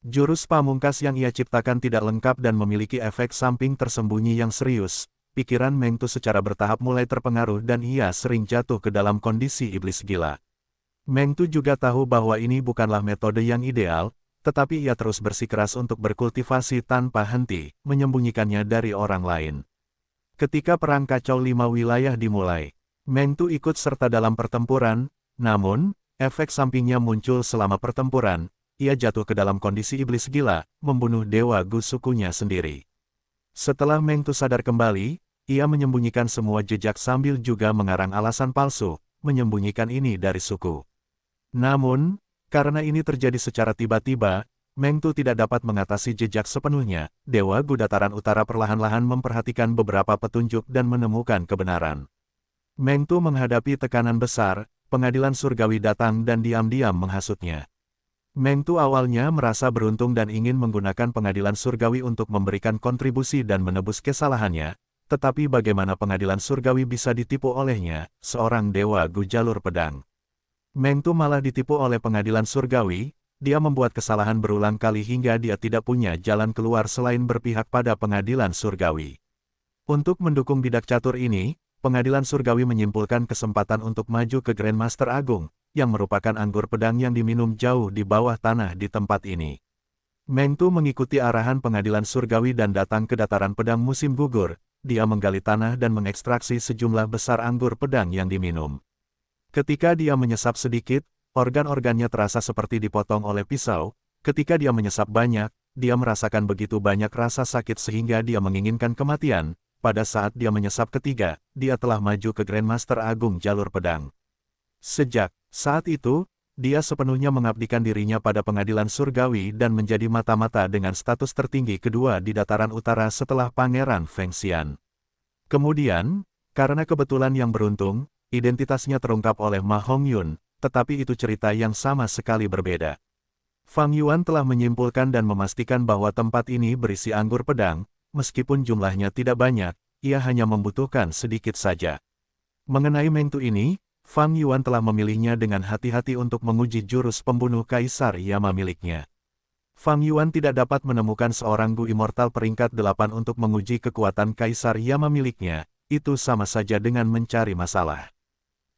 A: Jurus pamungkas yang ia ciptakan tidak lengkap dan memiliki efek samping tersembunyi yang serius. Pikiran Meng Tu secara bertahap mulai terpengaruh dan ia sering jatuh ke dalam kondisi iblis gila. Meng Tu juga tahu bahwa ini bukanlah metode yang ideal, tetapi ia terus bersikeras untuk berkultivasi tanpa henti, menyembunyikannya dari orang lain. Ketika perang kacau 5 wilayah dimulai, Meng Tu ikut serta dalam pertempuran, namun, efek sampingnya muncul selama pertempuran. Ia jatuh ke dalam kondisi iblis gila, membunuh Dewa Gu sukunya sendiri. Setelah Meng Tu sadar kembali, ia menyembunyikan semua jejak sambil juga mengarang alasan palsu, menyembunyikan ini dari suku. Namun, karena ini terjadi secara tiba-tiba, Meng Tu tidak dapat mengatasi jejak sepenuhnya. Dewa Gu Dataran Utara perlahan-lahan memperhatikan beberapa petunjuk dan menemukan kebenaran. Meng Tu menghadapi tekanan besar, pengadilan surgawi datang dan diam-diam menghasutnya. Meng Tu awalnya merasa beruntung dan ingin menggunakan pengadilan surgawi untuk memberikan kontribusi dan menebus kesalahannya, tetapi bagaimana pengadilan surgawi bisa ditipu olehnya, seorang Dewa Gu jalur pedang. Meng Tu malah ditipu oleh pengadilan surgawi, dia membuat kesalahan berulang kali hingga dia tidak punya jalan keluar selain berpihak pada pengadilan surgawi. Untuk mendukung bidak catur ini, pengadilan surgawi menyimpulkan kesempatan untuk maju ke Grandmaster Agung, yang merupakan anggur pedang yang diminum jauh di bawah tanah di tempat ini. Meng Tu mengikuti arahan pengadilan surgawi dan datang ke dataran pedang musim gugur, dia menggali tanah dan mengekstraksi sejumlah besar anggur pedang yang diminum. Ketika dia menyesap sedikit, organ-organnya terasa seperti dipotong oleh pisau, ketika dia menyesap banyak, dia merasakan begitu banyak rasa sakit sehingga dia menginginkan kematian. Pada saat dia menyesap ketiga, dia telah maju ke Grandmaster Agung jalur pedang. Sejak saat itu, dia sepenuhnya mengabdikan dirinya pada pengadilan surgawi dan menjadi mata-mata dengan status tertinggi kedua di dataran utara setelah Pangeran Feng Xian. Kemudian, karena kebetulan yang beruntung, identitasnya terungkap oleh Ma Hongyun, tetapi itu cerita yang sama sekali berbeda. Fang Yuan telah menyimpulkan dan memastikan bahwa tempat ini berisi anggur pedang, meskipun jumlahnya tidak banyak, ia hanya membutuhkan sedikit saja. Mengenai Meng Tu ini, Fang Yuan telah memilihnya dengan hati-hati untuk menguji jurus pembunuh Kaisar Yama miliknya. Fang Yuan tidak dapat menemukan seorang Gu Immortal peringkat 8 untuk menguji kekuatan Kaisar Yama miliknya, itu sama saja dengan mencari masalah.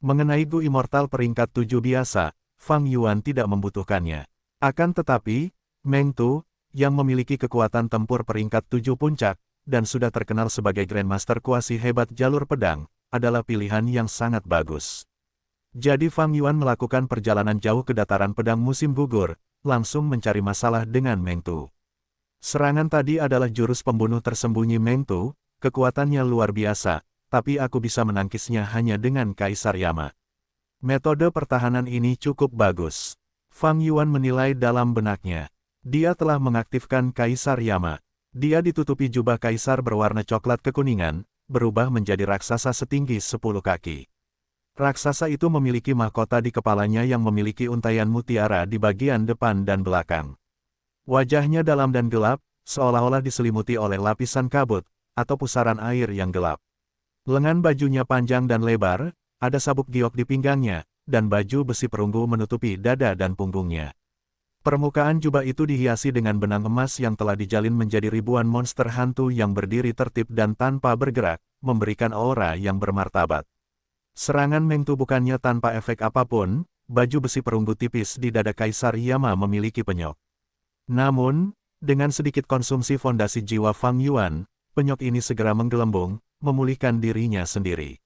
A: Mengenai Gu Immortal peringkat 7 biasa, Fang Yuan tidak membutuhkannya. Akan tetapi, Meng Tu, yang memiliki kekuatan tempur peringkat 7 puncak, dan sudah terkenal sebagai Grandmaster kuasi hebat jalur pedang, adalah pilihan yang sangat bagus. Jadi Fang Yuan melakukan perjalanan jauh ke dataran pedang musim gugur, langsung mencari masalah dengan Meng Tu. Serangan tadi adalah jurus pembunuh tersembunyi Meng Tu, kekuatannya luar biasa, tapi aku bisa menangkisnya hanya dengan Kaisar Yama. Metode pertahanan ini cukup bagus. Fang Yuan menilai dalam benaknya. Dia telah mengaktifkan Kaisar Yama. Dia ditutupi jubah Kaisar berwarna coklat kekuningan, berubah menjadi raksasa setinggi 10 kaki. Raksasa itu memiliki mahkota di kepalanya yang memiliki untaian mutiara di bagian depan dan belakang. Wajahnya dalam dan gelap, seolah-olah diselimuti oleh lapisan kabut, atau pusaran air yang gelap. Lengan bajunya panjang dan lebar, ada sabuk giok di pinggangnya, dan baju besi perunggu menutupi dada dan punggungnya. Permukaan jubah itu dihiasi dengan benang emas yang telah dijalin menjadi ribuan monster hantu yang berdiri tertib dan tanpa bergerak, memberikan aura yang bermartabat. Serangan Meng Tu bukannya tanpa efek apapun, baju besi perunggu tipis di dada Kaisar Yama memiliki penyok. Namun, dengan sedikit konsumsi fondasi jiwa Fang Yuan, penyok ini segera menggelembung, memulihkan dirinya sendiri.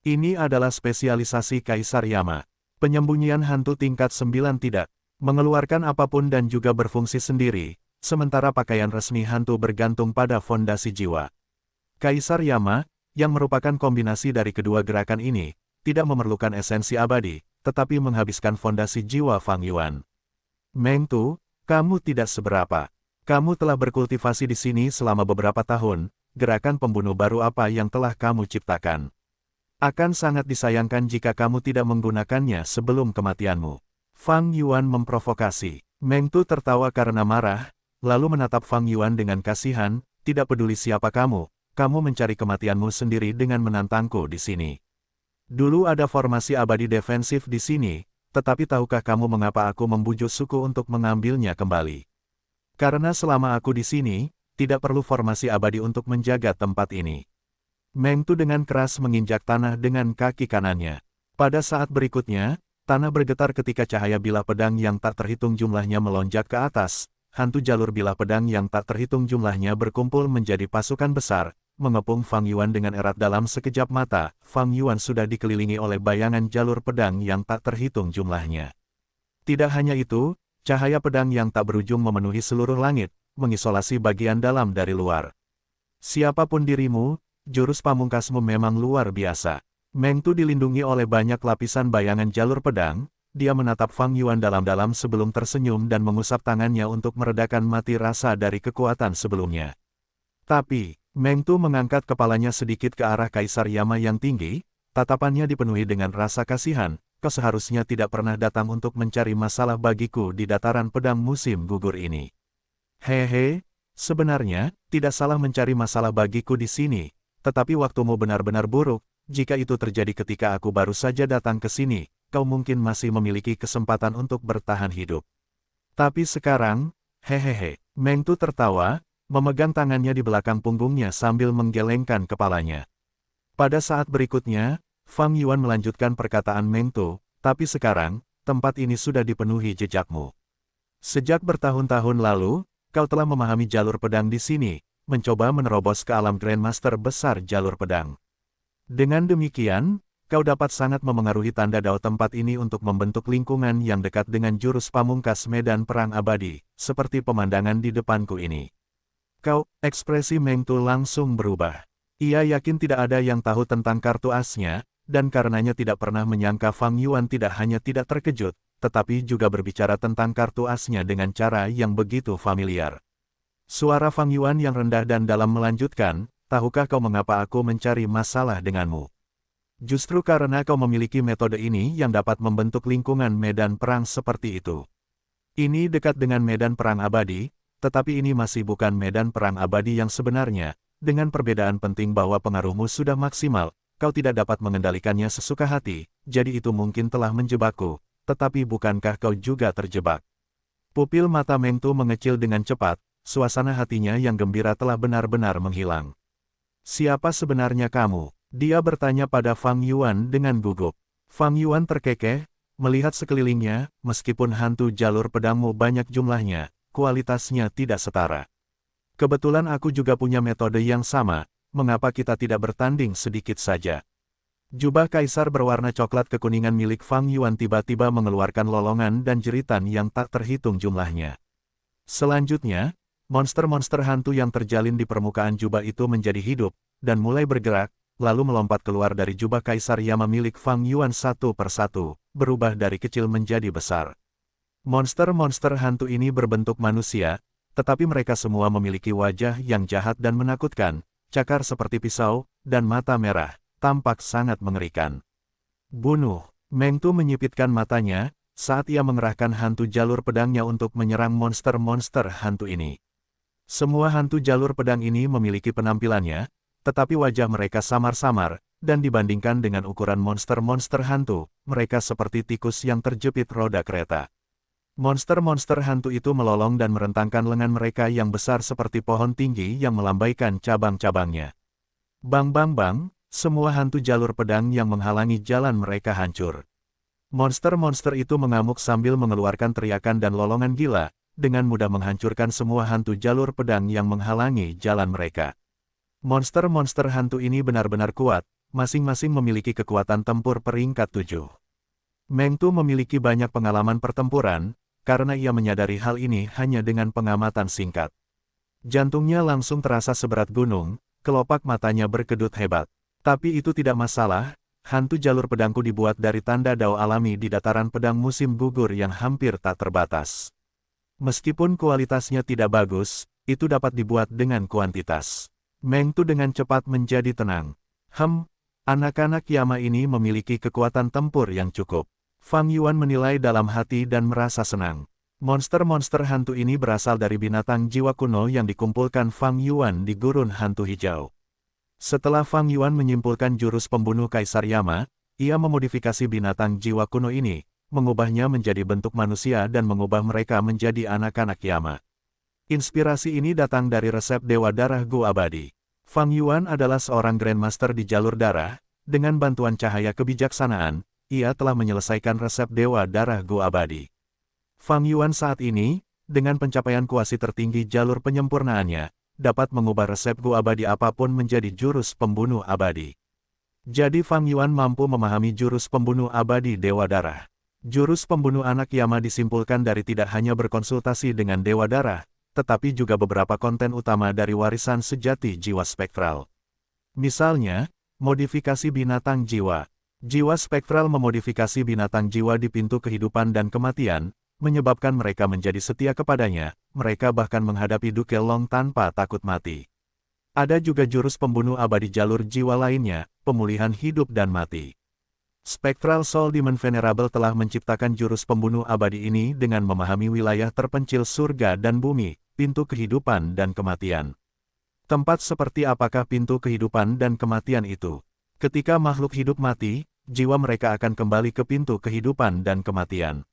A: Ini adalah spesialisasi Kaisar Yama. Penyembunyian hantu tingkat 9 tidak mengeluarkan apapun dan juga berfungsi sendiri, sementara pakaian resmi hantu bergantung pada fondasi jiwa. Kaisar Yama, yang merupakan kombinasi dari kedua gerakan ini, tidak memerlukan esensi abadi, tetapi menghabiskan fondasi jiwa Fang Yuan. Meng Tu, kamu tidak seberapa. Kamu telah berkultivasi di sini selama beberapa tahun, gerakan pembunuh baru apa yang telah kamu ciptakan? Akan sangat disayangkan jika kamu tidak menggunakannya sebelum kematianmu. Fang Yuan memprovokasi. Meng Tu tertawa karena marah, lalu menatap Fang Yuan dengan kasihan, tidak peduli siapa kamu mencari kematianmu sendiri dengan menantangku di sini. Dulu ada formasi abadi defensif di sini, tetapi tahukah kamu mengapa aku membujuk suku untuk mengambilnya kembali? Karena selama aku di sini, tidak perlu formasi abadi untuk menjaga tempat ini. Meng Tu dengan keras menginjak tanah dengan kaki kanannya. Pada saat berikutnya, tanah bergetar ketika cahaya bilah pedang yang tak terhitung jumlahnya melonjak ke atas. Hantu jalur bilah pedang yang tak terhitung jumlahnya berkumpul menjadi pasukan besar, mengepung Fang Yuan dengan erat. Dalam sekejap mata, Fang Yuan sudah dikelilingi oleh bayangan jalur pedang yang tak terhitung jumlahnya. Tidak hanya itu, cahaya pedang yang tak berujung memenuhi seluruh langit, mengisolasi bagian dalam dari luar. Siapapun dirimu, jurus pamungkasmu memang luar biasa. Meng Tu dilindungi oleh banyak lapisan bayangan jalur pedang. Dia menatap Fang Yuan dalam-dalam sebelum tersenyum dan mengusap tangannya untuk meredakan mati rasa dari kekuatan sebelumnya. Tapi, Meng Tu mengangkat kepalanya sedikit ke arah Kaisar Yama yang tinggi, tatapannya dipenuhi dengan rasa kasihan. Kau seharusnya tidak pernah datang untuk mencari masalah bagiku di dataran pedang musim gugur ini. Hehe, sebenarnya, tidak salah mencari masalah bagiku di sini, tetapi waktumu benar-benar buruk. Jika itu terjadi ketika aku baru saja datang ke sini, kau mungkin masih memiliki kesempatan untuk bertahan hidup. Tapi sekarang, hehehe, Meng Tu tertawa, memegang tangannya di belakang punggungnya sambil menggelengkan kepalanya. Pada saat berikutnya, Fang Yuan melanjutkan perkataan Meng Tu, tapi sekarang, tempat ini sudah dipenuhi jejakmu. Sejak bertahun-tahun lalu, kau telah memahami jalur pedang di sini, mencoba menerobos ke alam Grandmaster besar jalur pedang. Dengan demikian, kau dapat sangat memengaruhi tanda dao tempat ini untuk membentuk lingkungan yang dekat dengan jurus pamungkas medan perang abadi, seperti pemandangan di depanku ini. Ekspresi Meng Tu langsung berubah. Ia yakin tidak ada yang tahu tentang kartu asnya, dan karenanya tidak pernah menyangka Fang Yuan tidak hanya tidak terkejut, tetapi juga berbicara tentang kartu asnya dengan cara yang begitu familiar. Suara Fang Yuan yang rendah dan dalam melanjutkan, tahukah kau mengapa aku mencari masalah denganmu? Justru karena kau memiliki metode ini yang dapat membentuk lingkungan medan perang seperti itu. Ini dekat dengan medan perang abadi, tetapi ini masih bukan medan perang abadi yang sebenarnya, dengan perbedaan penting bahwa pengaruhmu sudah maksimal, kau tidak dapat mengendalikannya sesuka hati, jadi itu mungkin telah menjebakku, tetapi bukankah kau juga terjebak? Pupil mata Meng Tu mengecil dengan cepat, suasana hatinya yang gembira telah benar-benar menghilang. Siapa sebenarnya kamu? Dia bertanya pada Fang Yuan dengan gugup. Fang Yuan terkekeh, melihat sekelilingnya, meskipun hantu jalur pedangmu banyak jumlahnya, kualitasnya tidak setara. Kebetulan aku juga punya metode yang sama, mengapa kita tidak bertanding sedikit saja? Jubah kaisar berwarna coklat kekuningan milik Fang Yuan tiba-tiba mengeluarkan lolongan dan jeritan yang tak terhitung jumlahnya. Selanjutnya, monster-monster hantu yang terjalin di permukaan jubah itu menjadi hidup, dan mulai bergerak, lalu melompat keluar dari jubah Kaisar Yama milik Fang Yuan satu persatu, berubah dari kecil menjadi besar. Monster-monster hantu ini berbentuk manusia, tetapi mereka semua memiliki wajah yang jahat dan menakutkan, cakar seperti pisau, dan mata merah, tampak sangat mengerikan. Bunuh! Meng Tu menyipitkan matanya, saat ia mengerahkan hantu jalur pedangnya untuk menyerang monster-monster hantu ini. Semua hantu jalur pedang ini memiliki penampilannya, tetapi wajah mereka samar-samar, dan dibandingkan dengan ukuran monster-monster hantu, mereka seperti tikus yang terjepit roda kereta. Monster-monster hantu itu melolong dan merentangkan lengan mereka yang besar seperti pohon tinggi yang melambaikan cabang-cabangnya. Bang bang bang, semua hantu jalur pedang yang menghalangi jalan mereka hancur. Monster-monster itu mengamuk sambil mengeluarkan teriakan dan lolongan gila, dengan mudah menghancurkan semua hantu jalur pedang yang menghalangi jalan mereka. Monster-monster hantu ini benar-benar kuat, masing-masing memiliki kekuatan tempur peringkat 7. Meng Tu memiliki banyak pengalaman pertempuran, karena ia menyadari hal ini hanya dengan pengamatan singkat. Jantungnya langsung terasa seberat gunung, kelopak matanya berkedut hebat. Tapi itu tidak masalah, hantu jalur pedangku dibuat dari tanda dao alami di dataran pedang musim gugur yang hampir tak terbatas. Meskipun kualitasnya tidak bagus, itu dapat dibuat dengan kuantitas. Meng Tu dengan cepat menjadi tenang. Anak-anak Yama ini memiliki kekuatan tempur yang cukup. Fang Yuan menilai dalam hati dan merasa senang. Monster-monster hantu ini berasal dari binatang jiwa kuno yang dikumpulkan Fang Yuan di gurun hantu hijau. Setelah Fang Yuan menyimpulkan jurus pembunuh Kaisar Yama, ia memodifikasi binatang jiwa kuno ini, mengubahnya menjadi bentuk manusia dan mengubah mereka menjadi anak-anak Yama. Inspirasi ini datang dari resep Dewa Darah Gu Abadi. Fang Yuan adalah seorang Grandmaster di jalur darah, dengan bantuan cahaya kebijaksanaan, ia telah menyelesaikan resep Dewa Darah Gu Abadi. Fang Yuan saat ini, dengan pencapaian kuasi tertinggi jalur penyempurnaannya, dapat mengubah resep Gu Abadi apapun menjadi jurus pembunuh abadi. Jadi Fang Yuan mampu memahami jurus pembunuh abadi Dewa Darah. Jurus pembunuh anak Yama disimpulkan dari tidak hanya berkonsultasi dengan Dewa Darah, tetapi juga beberapa konten utama dari warisan sejati jiwa spektral. Misalnya, modifikasi binatang jiwa. Jiwa spektral memodifikasi binatang jiwa di pintu kehidupan dan kematian, menyebabkan mereka menjadi setia kepadanya, mereka bahkan menghadapi Duke Long tanpa takut mati. Ada juga jurus pembunuh abadi jalur jiwa lainnya, pemulihan hidup dan mati. Spectral Soul Demon Venerable telah menciptakan jurus pembunuh abadi ini dengan memahami wilayah terpencil surga dan bumi, pintu kehidupan dan kematian. Tempat seperti apakah pintu kehidupan dan kematian itu? Ketika makhluk hidup mati, jiwa mereka akan kembali ke pintu kehidupan dan kematian.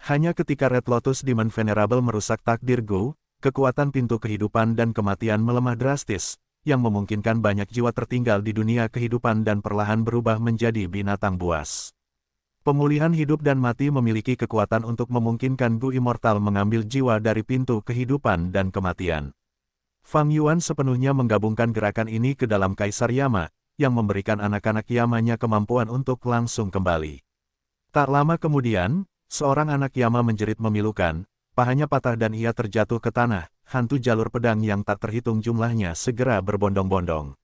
A: Hanya ketika Red Lotus Demon Venerable merusak takdir Gu, kekuatan pintu kehidupan dan kematian melemah drastis, yang memungkinkan banyak jiwa tertinggal di dunia kehidupan dan perlahan berubah menjadi binatang buas. Pemulihan hidup dan mati memiliki kekuatan untuk memungkinkan Gu Immortal mengambil jiwa dari pintu kehidupan dan kematian. Fang Yuan sepenuhnya menggabungkan gerakan ini ke dalam Kaisar Yama, yang memberikan anak-anak Yamanya kemampuan untuk langsung kembali. Tak lama kemudian, seorang anak Yama menjerit memilukan, pahanya patah dan ia terjatuh ke tanah, hantu jalur pedang yang tak terhitung jumlahnya segera berbondong-bondong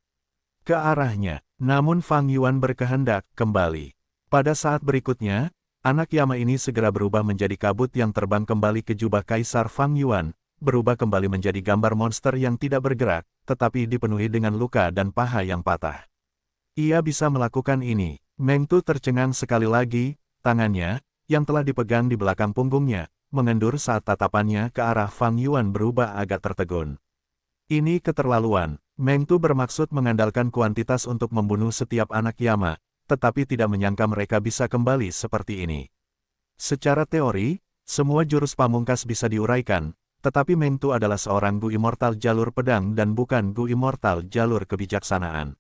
A: ke arahnya, namun Fang Yuan berkehendak kembali. Pada saat berikutnya, anak Yama ini segera berubah menjadi kabut yang terbang kembali ke jubah Kaisar Fang Yuan, berubah kembali menjadi gambar monster yang tidak bergerak, tetapi dipenuhi dengan luka dan paha yang patah. Ia bisa melakukan ini. Meng Tu tercengang sekali lagi, tangannya, yang telah dipegang di belakang punggungnya, mengendur saat tatapannya ke arah Fang Yuan berubah agak tertegun. Ini keterlaluan. Meng Tu bermaksud mengandalkan kuantitas untuk membunuh setiap anak Yama, tetapi tidak menyangka mereka bisa kembali seperti ini. Secara teori, semua jurus pamungkas bisa diuraikan, tetapi Meng Tu adalah seorang Gu Immortal jalur pedang dan bukan Gu Immortal jalur kebijaksanaan.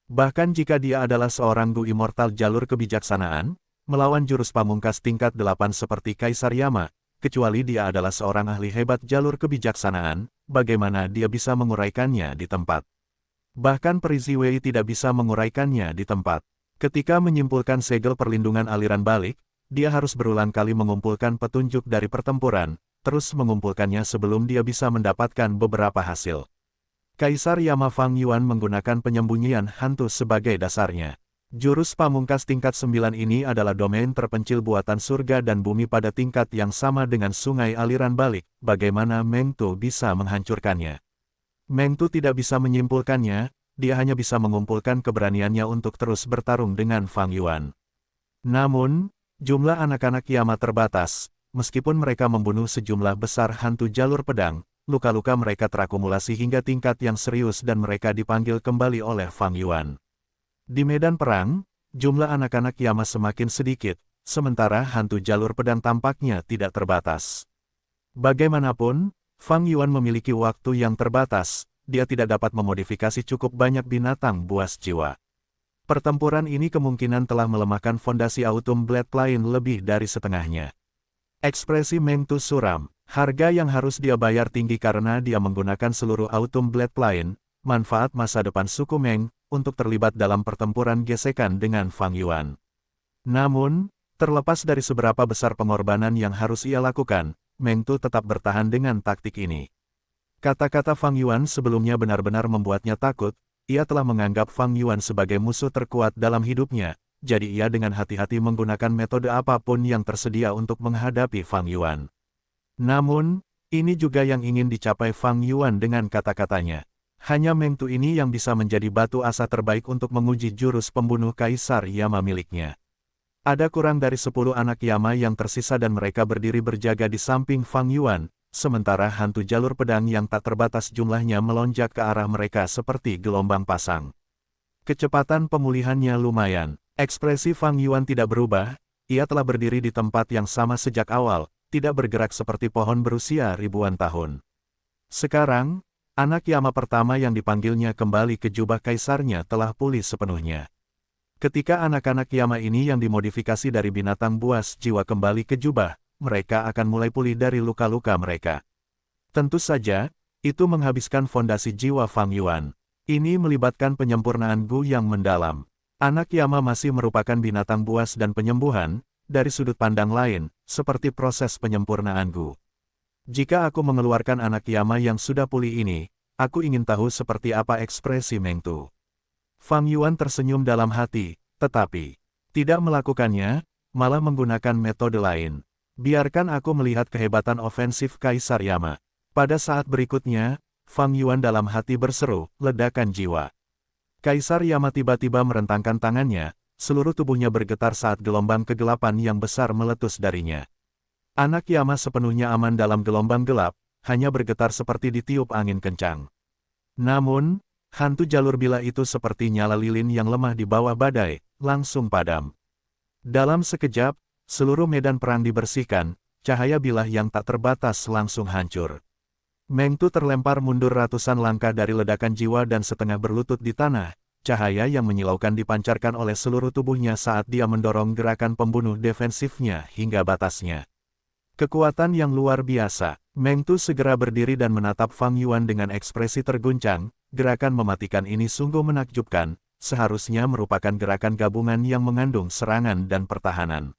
A: Bahkan jika dia adalah seorang Gu Immortal jalur kebijaksanaan, melawan jurus pamungkas tingkat 8 seperti Kaisar Yama, kecuali dia adalah seorang ahli hebat jalur kebijaksanaan, bagaimana dia bisa menguraikannya di tempat? Bahkan Peri Ziwei tidak bisa menguraikannya di tempat. Ketika menyimpulkan segel perlindungan aliran balik, dia harus berulang kali mengumpulkan petunjuk dari pertempuran, terus mengumpulkannya sebelum dia bisa mendapatkan beberapa hasil. Kaisar Yama Fang Yuan menggunakan penyembunyian hantu sebagai dasarnya. Jurus pamungkas tingkat 9 ini adalah domain terpencil buatan surga dan bumi pada tingkat yang sama dengan sungai aliran balik, bagaimana Meng Tu bisa menghancurkannya. Meng Tu tidak bisa menyimpulkannya, dia hanya bisa mengumpulkan keberaniannya untuk terus bertarung dengan Fang Yuan. Namun, jumlah anak-anak Yama terbatas, meskipun mereka membunuh sejumlah besar hantu jalur pedang, luka-luka mereka terakumulasi hingga tingkat yang serius dan mereka dipanggil kembali oleh Fang Yuan. Di medan perang, jumlah anak-anak Yama semakin sedikit, sementara hantu jalur pedang tampaknya tidak terbatas. Bagaimanapun, Fang Yuan memiliki waktu yang terbatas, dia tidak dapat memodifikasi cukup banyak binatang buas jiwa. Pertempuran ini kemungkinan telah melemahkan fondasi Autumn Blade Plane lebih dari setengahnya. Ekspresi Meng Tu suram. Harga yang harus dia bayar tinggi karena dia menggunakan seluruh Autumn Blade Plane, manfaat masa depan suku Meng, untuk terlibat dalam pertempuran gesekan dengan Fang Yuan. Namun, Terlepas dari seberapa besar pengorbanan yang harus ia lakukan, Meng Tu tetap bertahan dengan taktik ini. Kata-kata Fang Yuan sebelumnya benar-benar membuatnya takut, ia telah menganggap Fang Yuan sebagai musuh terkuat dalam hidupnya, jadi ia dengan hati-hati menggunakan metode apapun yang tersedia untuk menghadapi Fang Yuan. Namun, ini juga yang ingin dicapai Fang Yuan dengan kata-katanya. Hanya Meng Tu ini yang bisa menjadi batu asa terbaik untuk menguji jurus pembunuh Kaisar Yama miliknya. Ada kurang dari 10 anak Yama yang tersisa dan mereka berdiri berjaga di samping Fang Yuan, sementara hantu jalur pedang yang tak terbatas jumlahnya melonjak ke arah mereka seperti gelombang pasang. Kecepatan pemulihannya lumayan. Ekspresi Fang Yuan tidak berubah, ia telah berdiri di tempat yang sama sejak awal, tidak bergerak seperti pohon berusia ribuan tahun. Sekarang, anak Yama pertama yang dipanggilnya kembali ke jubah kaisarnya telah pulih sepenuhnya. Ketika anak-anak Yama ini yang dimodifikasi dari binatang buas jiwa kembali ke jubah, mereka akan mulai pulih dari luka-luka mereka. Tentu saja, itu menghabiskan fondasi jiwa Fang Yuan. Ini melibatkan penyempurnaan Gu yang mendalam. Anak Yama masih merupakan binatang buas dan penyembuhan, dari sudut pandang lain, seperti proses penyempurnaan Gu. Jika aku mengeluarkan anak Yama yang sudah pulih ini, aku ingin tahu seperti apa ekspresi Meng Tu. Fang Yuan tersenyum dalam hati, tetapi tidak melakukannya, malah menggunakan metode lain. Biarkan aku melihat kehebatan ofensif Kaisar Yama. Pada saat berikutnya, Fang Yuan dalam hati berseru, ledakan jiwa. Kaisar Yama tiba-tiba merentangkan tangannya, seluruh tubuhnya bergetar saat gelombang kegelapan yang besar meletus darinya. Anak Yama sepenuhnya aman dalam gelombang gelap, hanya bergetar seperti ditiup angin kencang. Namun, hantu jalur bila itu seperti nyala lilin yang lemah di bawah badai, langsung padam. Dalam sekejap, seluruh medan perang dibersihkan, cahaya bilah yang tak terbatas langsung hancur. Meng Tu terlempar mundur ratusan langkah dari ledakan jiwa dan setengah berlutut di tanah, cahaya yang menyilaukan dipancarkan oleh seluruh tubuhnya saat dia mendorong gerakan pembunuh defensifnya hingga batasnya. Kekuatan yang luar biasa, Meng Tu segera berdiri dan menatap Fang Yuan dengan ekspresi terguncang, gerakan mematikan ini sungguh menakjubkan, seharusnya merupakan gerakan gabungan yang mengandung serangan dan pertahanan.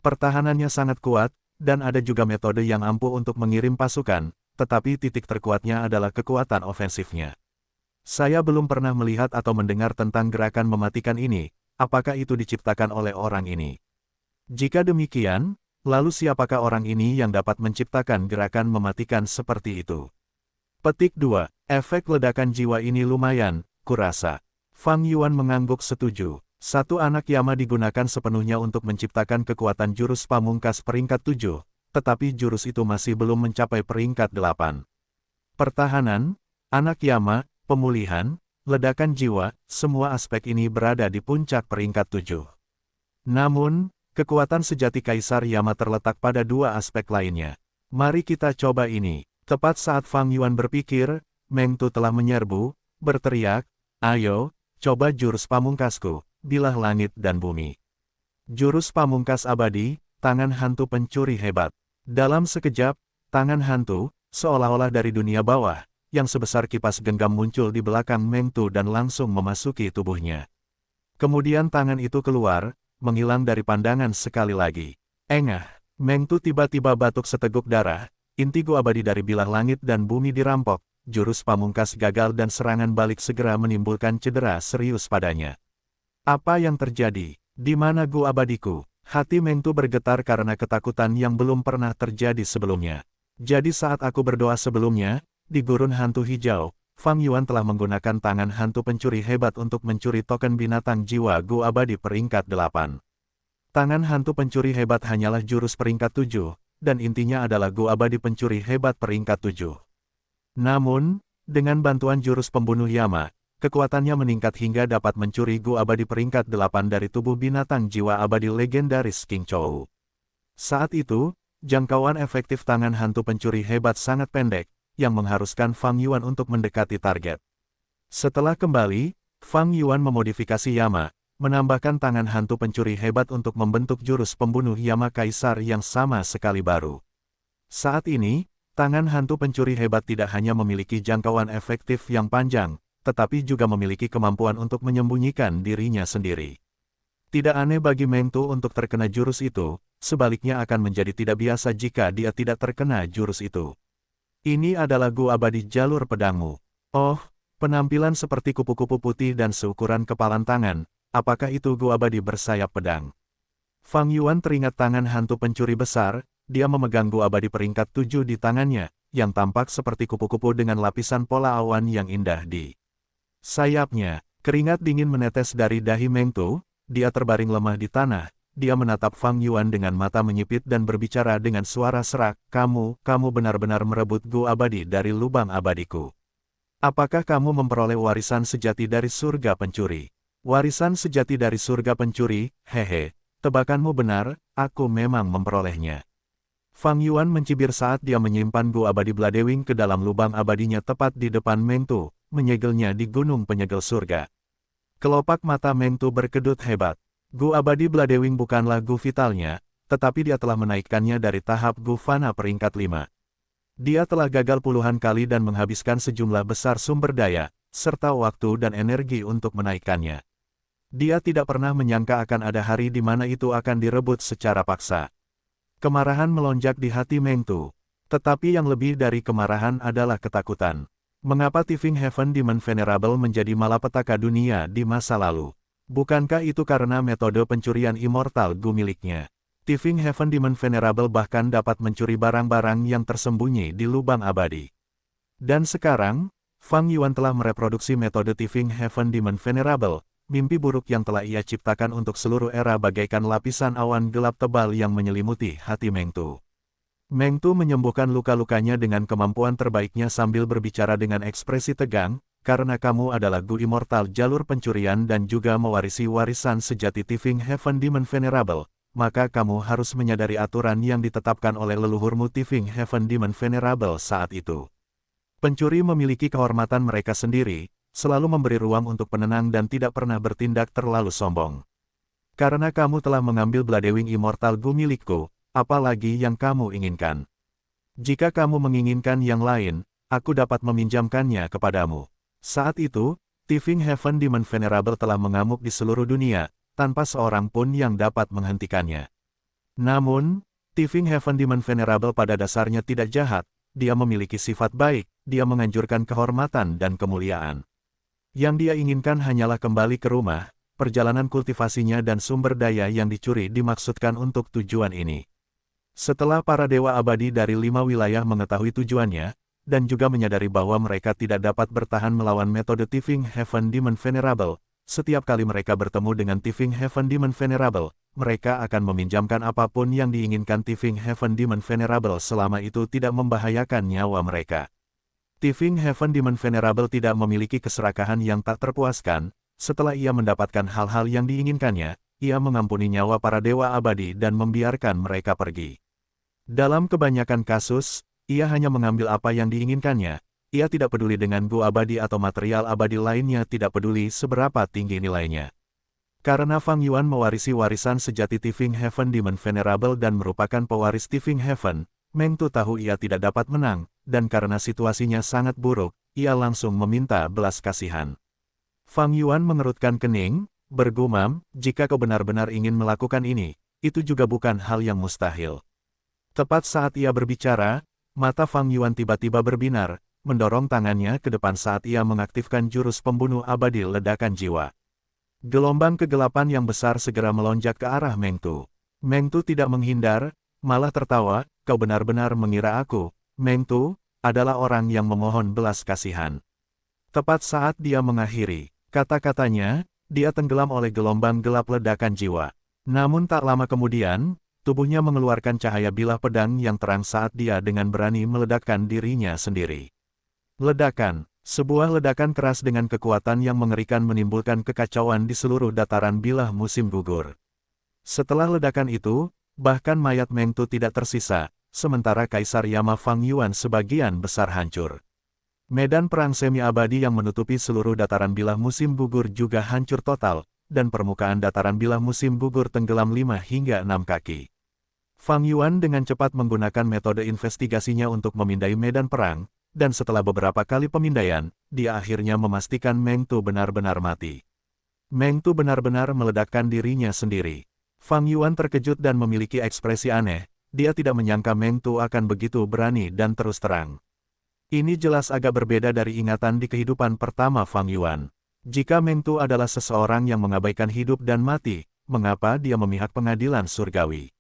A: Pertahanannya sangat kuat, dan ada juga metode yang ampuh untuk mengirim pasukan, tetapi titik terkuatnya adalah kekuatan ofensifnya. Saya belum pernah melihat atau mendengar tentang gerakan mematikan ini, apakah itu diciptakan oleh orang ini? Jika demikian, lalu siapakah orang ini yang dapat menciptakan gerakan mematikan seperti itu? Petik 2. Efek ledakan jiwa ini lumayan, kurasa. Fang Yuan mengangguk setuju. Satu anak Yama digunakan sepenuhnya untuk menciptakan kekuatan jurus pamungkas peringkat 7, tetapi jurus itu masih belum mencapai peringkat 8. Pertahanan, anak Yama, pemulihan, ledakan jiwa, semua aspek ini berada di puncak peringkat 7. Namun, kekuatan sejati Kaisar Yama terletak pada dua aspek lainnya. Mari kita coba ini. Tepat saat Fang Yuan berpikir, Meng Tu telah menyerbu, berteriak, ayo, coba jurus pamungkasku. Bilah langit dan bumi. Jurus pamungkas abadi, tangan hantu pencuri hebat. Dalam sekejap, tangan hantu, seolah-olah dari dunia bawah, yang sebesar kipas genggam muncul di belakang Meng Tu dan langsung memasuki tubuhnya. Kemudian tangan itu keluar, menghilang dari pandangan sekali lagi. Engah, Meng Tu tiba-tiba batuk seteguk darah, inti Gu abadi dari bilah langit dan bumi dirampok, jurus pamungkas gagal dan serangan balik segera menimbulkan cedera serius padanya. Apa yang terjadi? Di mana Gu abadiku? Hati Meng Tu bergetar karena ketakutan yang belum pernah terjadi sebelumnya. Jadi saat aku berdoa sebelumnya, di gurun hantu hijau, Fang Yuan telah menggunakan tangan hantu pencuri hebat untuk mencuri token binatang jiwa Gu abadi peringkat 8. Tangan hantu pencuri hebat hanyalah jurus peringkat 7, dan intinya adalah Gu abadi pencuri hebat peringkat 7. Namun, dengan bantuan jurus pembunuh Yama, kekuatannya meningkat hingga dapat mencuri Gu abadi peringkat 8 dari tubuh binatang jiwa abadi legendaris King Chou. Saat itu, jangkauan efektif tangan hantu pencuri hebat sangat pendek, yang mengharuskan Fang Yuan untuk mendekati target. Setelah kembali, Fang Yuan memodifikasi Yama, menambahkan tangan hantu pencuri hebat untuk membentuk jurus pembunuh Yama Kaisar yang sama sekali baru. Saat ini, tangan hantu pencuri hebat tidak hanya memiliki jangkauan efektif yang panjang, tetapi juga memiliki kemampuan untuk menyembunyikan dirinya sendiri. Tidak aneh bagi Meng Tu untuk terkena jurus itu, sebaliknya akan menjadi tidak biasa jika dia tidak terkena jurus itu. Ini adalah Gu abadi jalur pedangmu. Oh, penampilan seperti kupu-kupu putih dan seukuran kepalan tangan, apakah itu Gu abadi bersayap pedang? Fang Yuan teringat tangan hantu pencuri besar, dia memegang Gu abadi peringkat 7 di tangannya, yang tampak seperti kupu-kupu dengan lapisan pola awan yang indah di sayapnya. Keringat dingin menetes dari dahi Meng Tu, dia terbaring lemah di tanah, dia menatap Fang Yuan dengan mata menyipit dan berbicara dengan suara serak, kamu benar-benar merebut Gu abadi dari lubang abadiku. Apakah kamu memperoleh warisan sejati dari surga pencuri? Warisan sejati dari surga pencuri, hehe, tebakanmu benar, aku memang memperolehnya. Fang Yuan mencibir saat dia menyimpan Gu abadi Bladewing ke dalam lubang abadinya tepat di depan Meng Tu, menyegelnya di gunung penyegel surga. Kelopak mata Meng Tu berkedut hebat. Gu abadi Bladewing bukanlah Gu vitalnya, tetapi dia telah menaikkannya dari tahap Gu Fana peringkat 5. Dia telah gagal puluhan kali dan menghabiskan sejumlah besar sumber daya, serta waktu dan energi untuk menaikkannya. Dia tidak pernah menyangka akan ada hari di mana itu akan direbut secara paksa. Kemarahan melonjak di hati Meng Tu. Tetapi yang lebih dari kemarahan adalah ketakutan. Mengapa Tifing Heaven Demon Venerable menjadi malapetaka dunia di masa lalu? Bukankah itu karena metode pencurian immortal Gu miliknya? Tifing Heaven Demon Venerable bahkan dapat mencuri barang-barang yang tersembunyi di lubang abadi. Dan sekarang, Fang Yuan telah mereproduksi metode Tifing Heaven Demon Venerable, mimpi buruk yang telah ia ciptakan untuk seluruh era bagaikan lapisan awan gelap tebal yang menyelimuti hati Meng Tu. Meng Tu menyembuhkan luka-lukanya dengan kemampuan terbaiknya sambil berbicara dengan ekspresi tegang, karena kamu adalah Gu Immortal jalur pencurian dan juga mewarisi warisan sejati Tifing Heaven Demon Venerable, maka kamu harus menyadari aturan yang ditetapkan oleh leluhurmu Tifing Heaven Demon Venerable saat itu. Pencuri memiliki kehormatan mereka sendiri, selalu memberi ruang untuk penenang dan tidak pernah bertindak terlalu sombong. Karena kamu telah mengambil Bladewing Immortal Gu milikku, apalagi yang kamu inginkan? Jika kamu menginginkan yang lain, aku dapat meminjamkannya kepadamu. Saat itu, Tifing Heaven Demon Venerable telah mengamuk di seluruh dunia, tanpa seorang pun yang dapat menghentikannya. Namun, Tifing Heaven Demon Venerable pada dasarnya tidak jahat, dia memiliki sifat baik, dia menganjurkan kehormatan dan kemuliaan. Yang dia inginkan hanyalah kembali ke rumah, perjalanan kultivasinya dan sumber daya yang dicuri dimaksudkan untuk tujuan ini. Setelah para dewa abadi dari 5 wilayah mengetahui tujuannya, dan juga menyadari bahwa mereka tidak dapat bertahan melawan metode Tifing Heaven Demon Venerable, setiap kali mereka bertemu dengan Tifing Heaven Demon Venerable, mereka akan meminjamkan apapun yang diinginkan Tifing Heaven Demon Venerable selama itu tidak membahayakan nyawa mereka. Tifing Heaven Demon Venerable tidak memiliki keserakahan yang tak terpuaskan, setelah ia mendapatkan hal-hal yang diinginkannya, ia mengampuni nyawa para dewa abadi dan membiarkan mereka pergi. Dalam kebanyakan kasus, ia hanya mengambil apa yang diinginkannya, ia tidak peduli dengan Gu abadi atau material abadi lainnya tidak peduli seberapa tinggi nilainya. Karena Fang Yuan mewarisi warisan sejati Tifing Heaven Demon Venerable dan merupakan pewaris Tifing Heaven, Meng Tu tahu ia tidak dapat menang, dan karena situasinya sangat buruk, ia langsung meminta belas kasihan. Fang Yuan mengerutkan kening, bergumam, jika kau benar-benar ingin melakukan ini, itu juga bukan hal yang mustahil. Tepat saat ia berbicara, mata Fang Yuan tiba-tiba berbinar, mendorong tangannya ke depan saat ia mengaktifkan jurus pembunuh abadi ledakan jiwa. Gelombang kegelapan yang besar segera melonjak ke arah Meng Tu. Meng Tu tidak menghindar, malah tertawa, kau benar-benar mengira aku, Meng Tu, adalah orang yang memohon belas kasihan. Tepat saat dia mengakhiri kata-katanya, dia tenggelam oleh gelombang gelap ledakan jiwa. Namun tak lama kemudian, tubuhnya mengeluarkan cahaya bilah pedang yang terang saat dia dengan berani meledakkan dirinya sendiri. Ledakan, sebuah ledakan keras dengan kekuatan yang mengerikan menimbulkan kekacauan di seluruh dataran bilah musim gugur. Setelah ledakan itu, bahkan mayat Meng Tu tidak tersisa, sementara Kaisar Yama Fang Yuan sebagian besar hancur. Medan perang semi-abadi yang menutupi seluruh dataran bilah musim gugur juga hancur total, dan permukaan dataran bilah musim gugur tenggelam 5 hingga 6 kaki. Fang Yuan dengan cepat menggunakan metode investigasinya untuk memindai medan perang, dan setelah beberapa kali pemindaian, dia akhirnya memastikan Meng Tu benar-benar mati. Meng Tu benar-benar meledakkan dirinya sendiri. Fang Yuan terkejut dan memiliki ekspresi aneh, dia tidak menyangka Meng Tu akan begitu berani dan terus terang. Ini jelas agak berbeda dari ingatan di kehidupan pertama Fang Yuan. Jika Meng Tu adalah seseorang yang mengabaikan hidup dan mati, mengapa dia memihak pengadilan surgawi?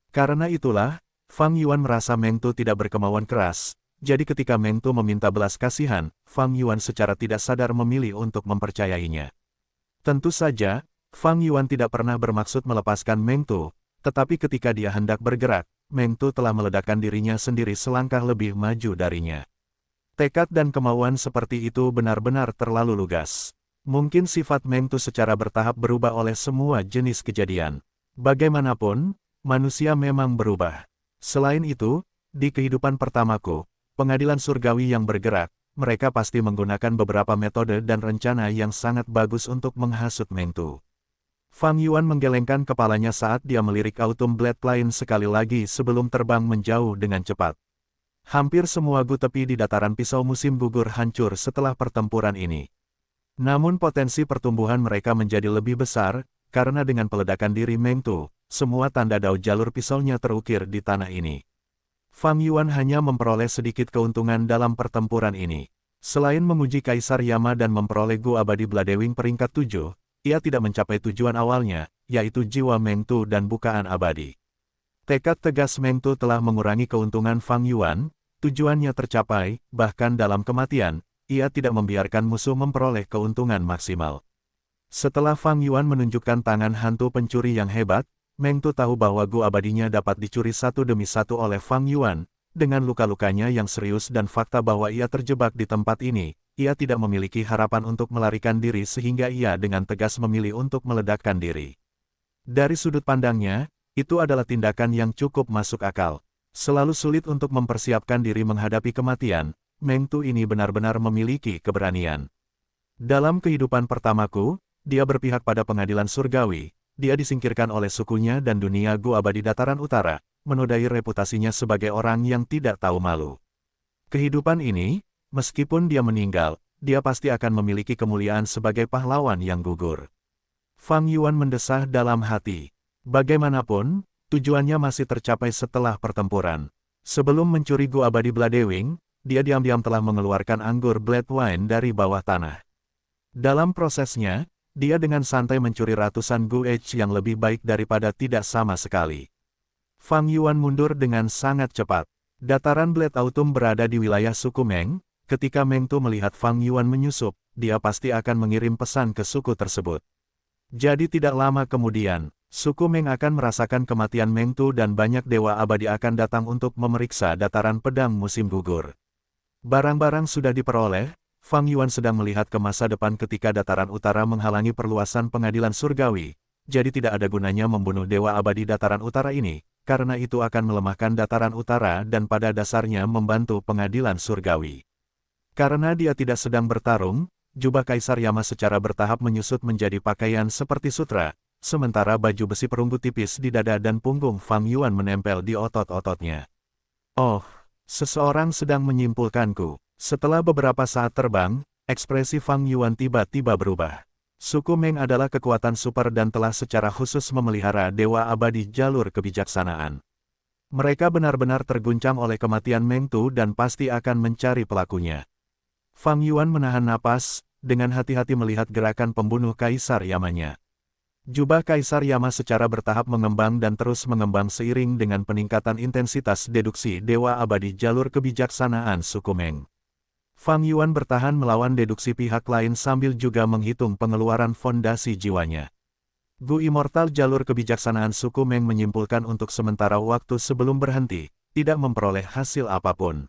A: Karena itulah, Fang Yuan merasa Meng Tu tidak berkemauan keras, jadi ketika Meng Tu meminta belas kasihan, Fang Yuan secara tidak sadar memilih untuk mempercayainya. Tentu saja, Fang Yuan tidak pernah bermaksud melepaskan Meng Tu, tetapi ketika dia hendak bergerak, Meng Tu telah meledakkan dirinya sendiri selangkah lebih maju darinya. Tekad dan kemauan seperti itu benar-benar terlalu lugas. Mungkin sifat Meng Tu secara bertahap berubah oleh semua jenis kejadian. Bagaimanapun, manusia memang berubah. Selain itu, di kehidupan pertamaku, pengadilan surgawi yang bergerak, mereka pasti menggunakan beberapa metode dan rencana yang sangat bagus untuk menghasut Meng Tu. Fang Yuan menggelengkan kepalanya saat dia melirik Autumn Blade Line sekali lagi sebelum terbang menjauh dengan cepat. Hampir semua gu tepi di dataran pisau musim gugur hancur setelah pertempuran ini. Namun potensi pertumbuhan mereka menjadi lebih besar, karena dengan peledakan diri Meng Tu, semua tanda dao jalur pisaunya terukir di tanah ini. Fang Yuan hanya memperoleh sedikit keuntungan dalam pertempuran ini. Selain menguji Kaisar Yama dan memperoleh gu abadi Bladewing peringkat 7, ia tidak mencapai tujuan awalnya, yaitu jiwa Meng Tu dan bukaan abadi. Tekad tegas Meng Tu telah mengurangi keuntungan Fang Yuan. Tujuannya tercapai, bahkan dalam kematian, ia tidak membiarkan musuh memperoleh keuntungan maksimal. Setelah Fang Yuan menunjukkan tangan hantu pencuri yang hebat, Meng Tu tahu bahwa gu abadinya dapat dicuri satu demi satu oleh Fang Yuan. Dengan luka-lukanya yang serius dan fakta bahwa ia terjebak di tempat ini, ia tidak memiliki harapan untuk melarikan diri sehingga ia dengan tegas memilih untuk meledakkan diri. Dari sudut pandangnya, itu adalah tindakan yang cukup masuk akal. Selalu sulit untuk mempersiapkan diri menghadapi kematian, Meng Tu ini benar-benar memiliki keberanian. Dalam kehidupan pertamaku, dia berpihak pada pengadilan surgawi, dia disingkirkan oleh sukunya dan dunia gu abadi dataran utara, menodai reputasinya sebagai orang yang tidak tahu malu. Kehidupan ini, meskipun dia meninggal, dia pasti akan memiliki kemuliaan sebagai pahlawan yang gugur. Fang Yuan mendesah dalam hati. Bagaimanapun, tujuannya masih tercapai setelah pertempuran. Sebelum mencuri gu abadi Bladewing, dia diam-diam telah mengeluarkan anggur Blade Wine dari bawah tanah. Dalam prosesnya, dia dengan santai mencuri ratusan gu H yang lebih baik daripada tidak sama sekali. Fang Yuan mundur dengan sangat cepat. Dataran Blade Autumn berada di wilayah suku Meng. Ketika Meng Tu melihat Fang Yuan menyusup, dia pasti akan mengirim pesan ke suku tersebut. Jadi tidak lama kemudian, suku Meng akan merasakan kematian Meng Tu dan banyak dewa abadi akan datang untuk memeriksa dataran pedang musim gugur. Barang-barang sudah diperoleh, Fang Yuan sedang melihat ke masa depan ketika dataran utara menghalangi perluasan pengadilan surgawi, jadi tidak ada gunanya membunuh dewa abadi dataran utara ini, karena itu akan melemahkan dataran utara dan pada dasarnya membantu pengadilan surgawi. Karena dia tidak sedang bertarung, jubah Kaisar Yama secara bertahap menyusut menjadi pakaian seperti sutra, sementara baju besi perunggu tipis di dada dan punggung Fang Yuan menempel di otot-ototnya. Oh, seseorang sedang menyimpulkanku. Setelah beberapa saat terbang, ekspresi Fang Yuan tiba-tiba berubah. Suku Meng adalah kekuatan super dan telah secara khusus memelihara dewa abadi jalur kebijaksanaan. Mereka benar-benar terguncang oleh kematian Meng Tu dan pasti akan mencari pelakunya. Fang Yuan menahan napas, dengan hati-hati melihat gerakan pembunuh Kaisar Yamanya. Jubah Kaisar Yama secara bertahap mengembang dan terus mengembang seiring dengan peningkatan intensitas deduksi Dewa Abadi jalur kebijaksanaan suku Meng. Fang Yuan bertahan melawan deduksi pihak lain sambil juga menghitung pengeluaran fondasi jiwanya. Gu Immortal jalur kebijaksanaan suku Meng menyimpulkan untuk sementara waktu sebelum berhenti, tidak memperoleh hasil apapun.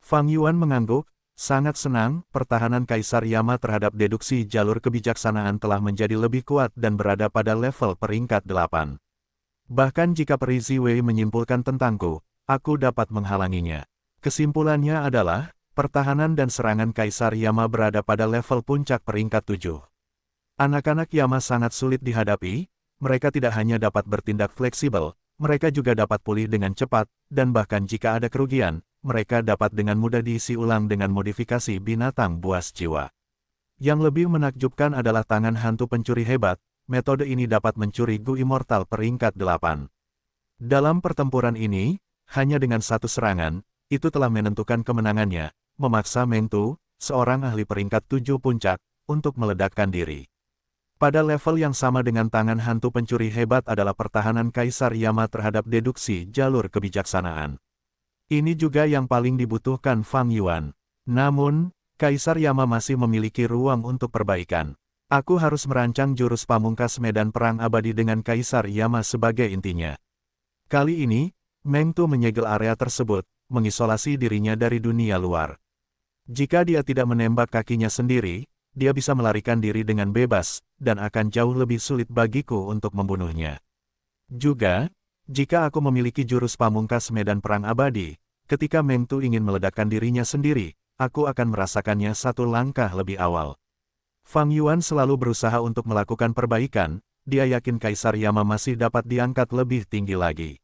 A: Fang Yuan mengangguk, sangat senang, pertahanan Kaisar Yama terhadap deduksi jalur kebijaksanaan telah menjadi lebih kuat dan berada pada level peringkat 8. Bahkan jika Peri Ziwei menyimpulkan tentangku, aku dapat menghalanginya. Kesimpulannya adalah, pertahanan dan serangan Kaisar Yama berada pada level puncak peringkat 7. Anak-anak Yama sangat sulit dihadapi, mereka tidak hanya dapat bertindak fleksibel, mereka juga dapat pulih dengan cepat, dan bahkan jika ada kerugian, mereka dapat dengan mudah diisi ulang dengan modifikasi binatang buas jiwa. Yang lebih menakjubkan adalah tangan hantu pencuri hebat, metode ini dapat mencuri Gu Immortal peringkat 8. Dalam pertempuran ini, hanya dengan satu serangan, itu telah menentukan kemenangannya, memaksa Meng Tu, seorang ahli peringkat 7 puncak, untuk meledakkan diri. Pada level yang sama dengan tangan hantu pencuri hebat adalah pertahanan Kaisar Yama terhadap deduksi jalur kebijaksanaan. Ini juga yang paling dibutuhkan Fang Yuan. Namun, Kaisar Yama masih memiliki ruang untuk perbaikan. Aku harus merancang jurus pamungkas medan perang abadi dengan Kaisar Yama sebagai intinya. Kali ini, Meng Tu menyegel area tersebut, mengisolasi dirinya dari dunia luar. Jika dia tidak menembak kakinya sendiri, dia bisa melarikan diri dengan bebas, dan akan jauh lebih sulit bagiku untuk membunuhnya. Juga, jika aku memiliki jurus pamungkas medan perang abadi, ketika Meng Tu ingin meledakkan dirinya sendiri, aku akan merasakannya satu langkah lebih awal. Fang Yuan selalu berusaha untuk melakukan perbaikan, dia yakin Kaisar Yama masih dapat diangkat lebih tinggi lagi.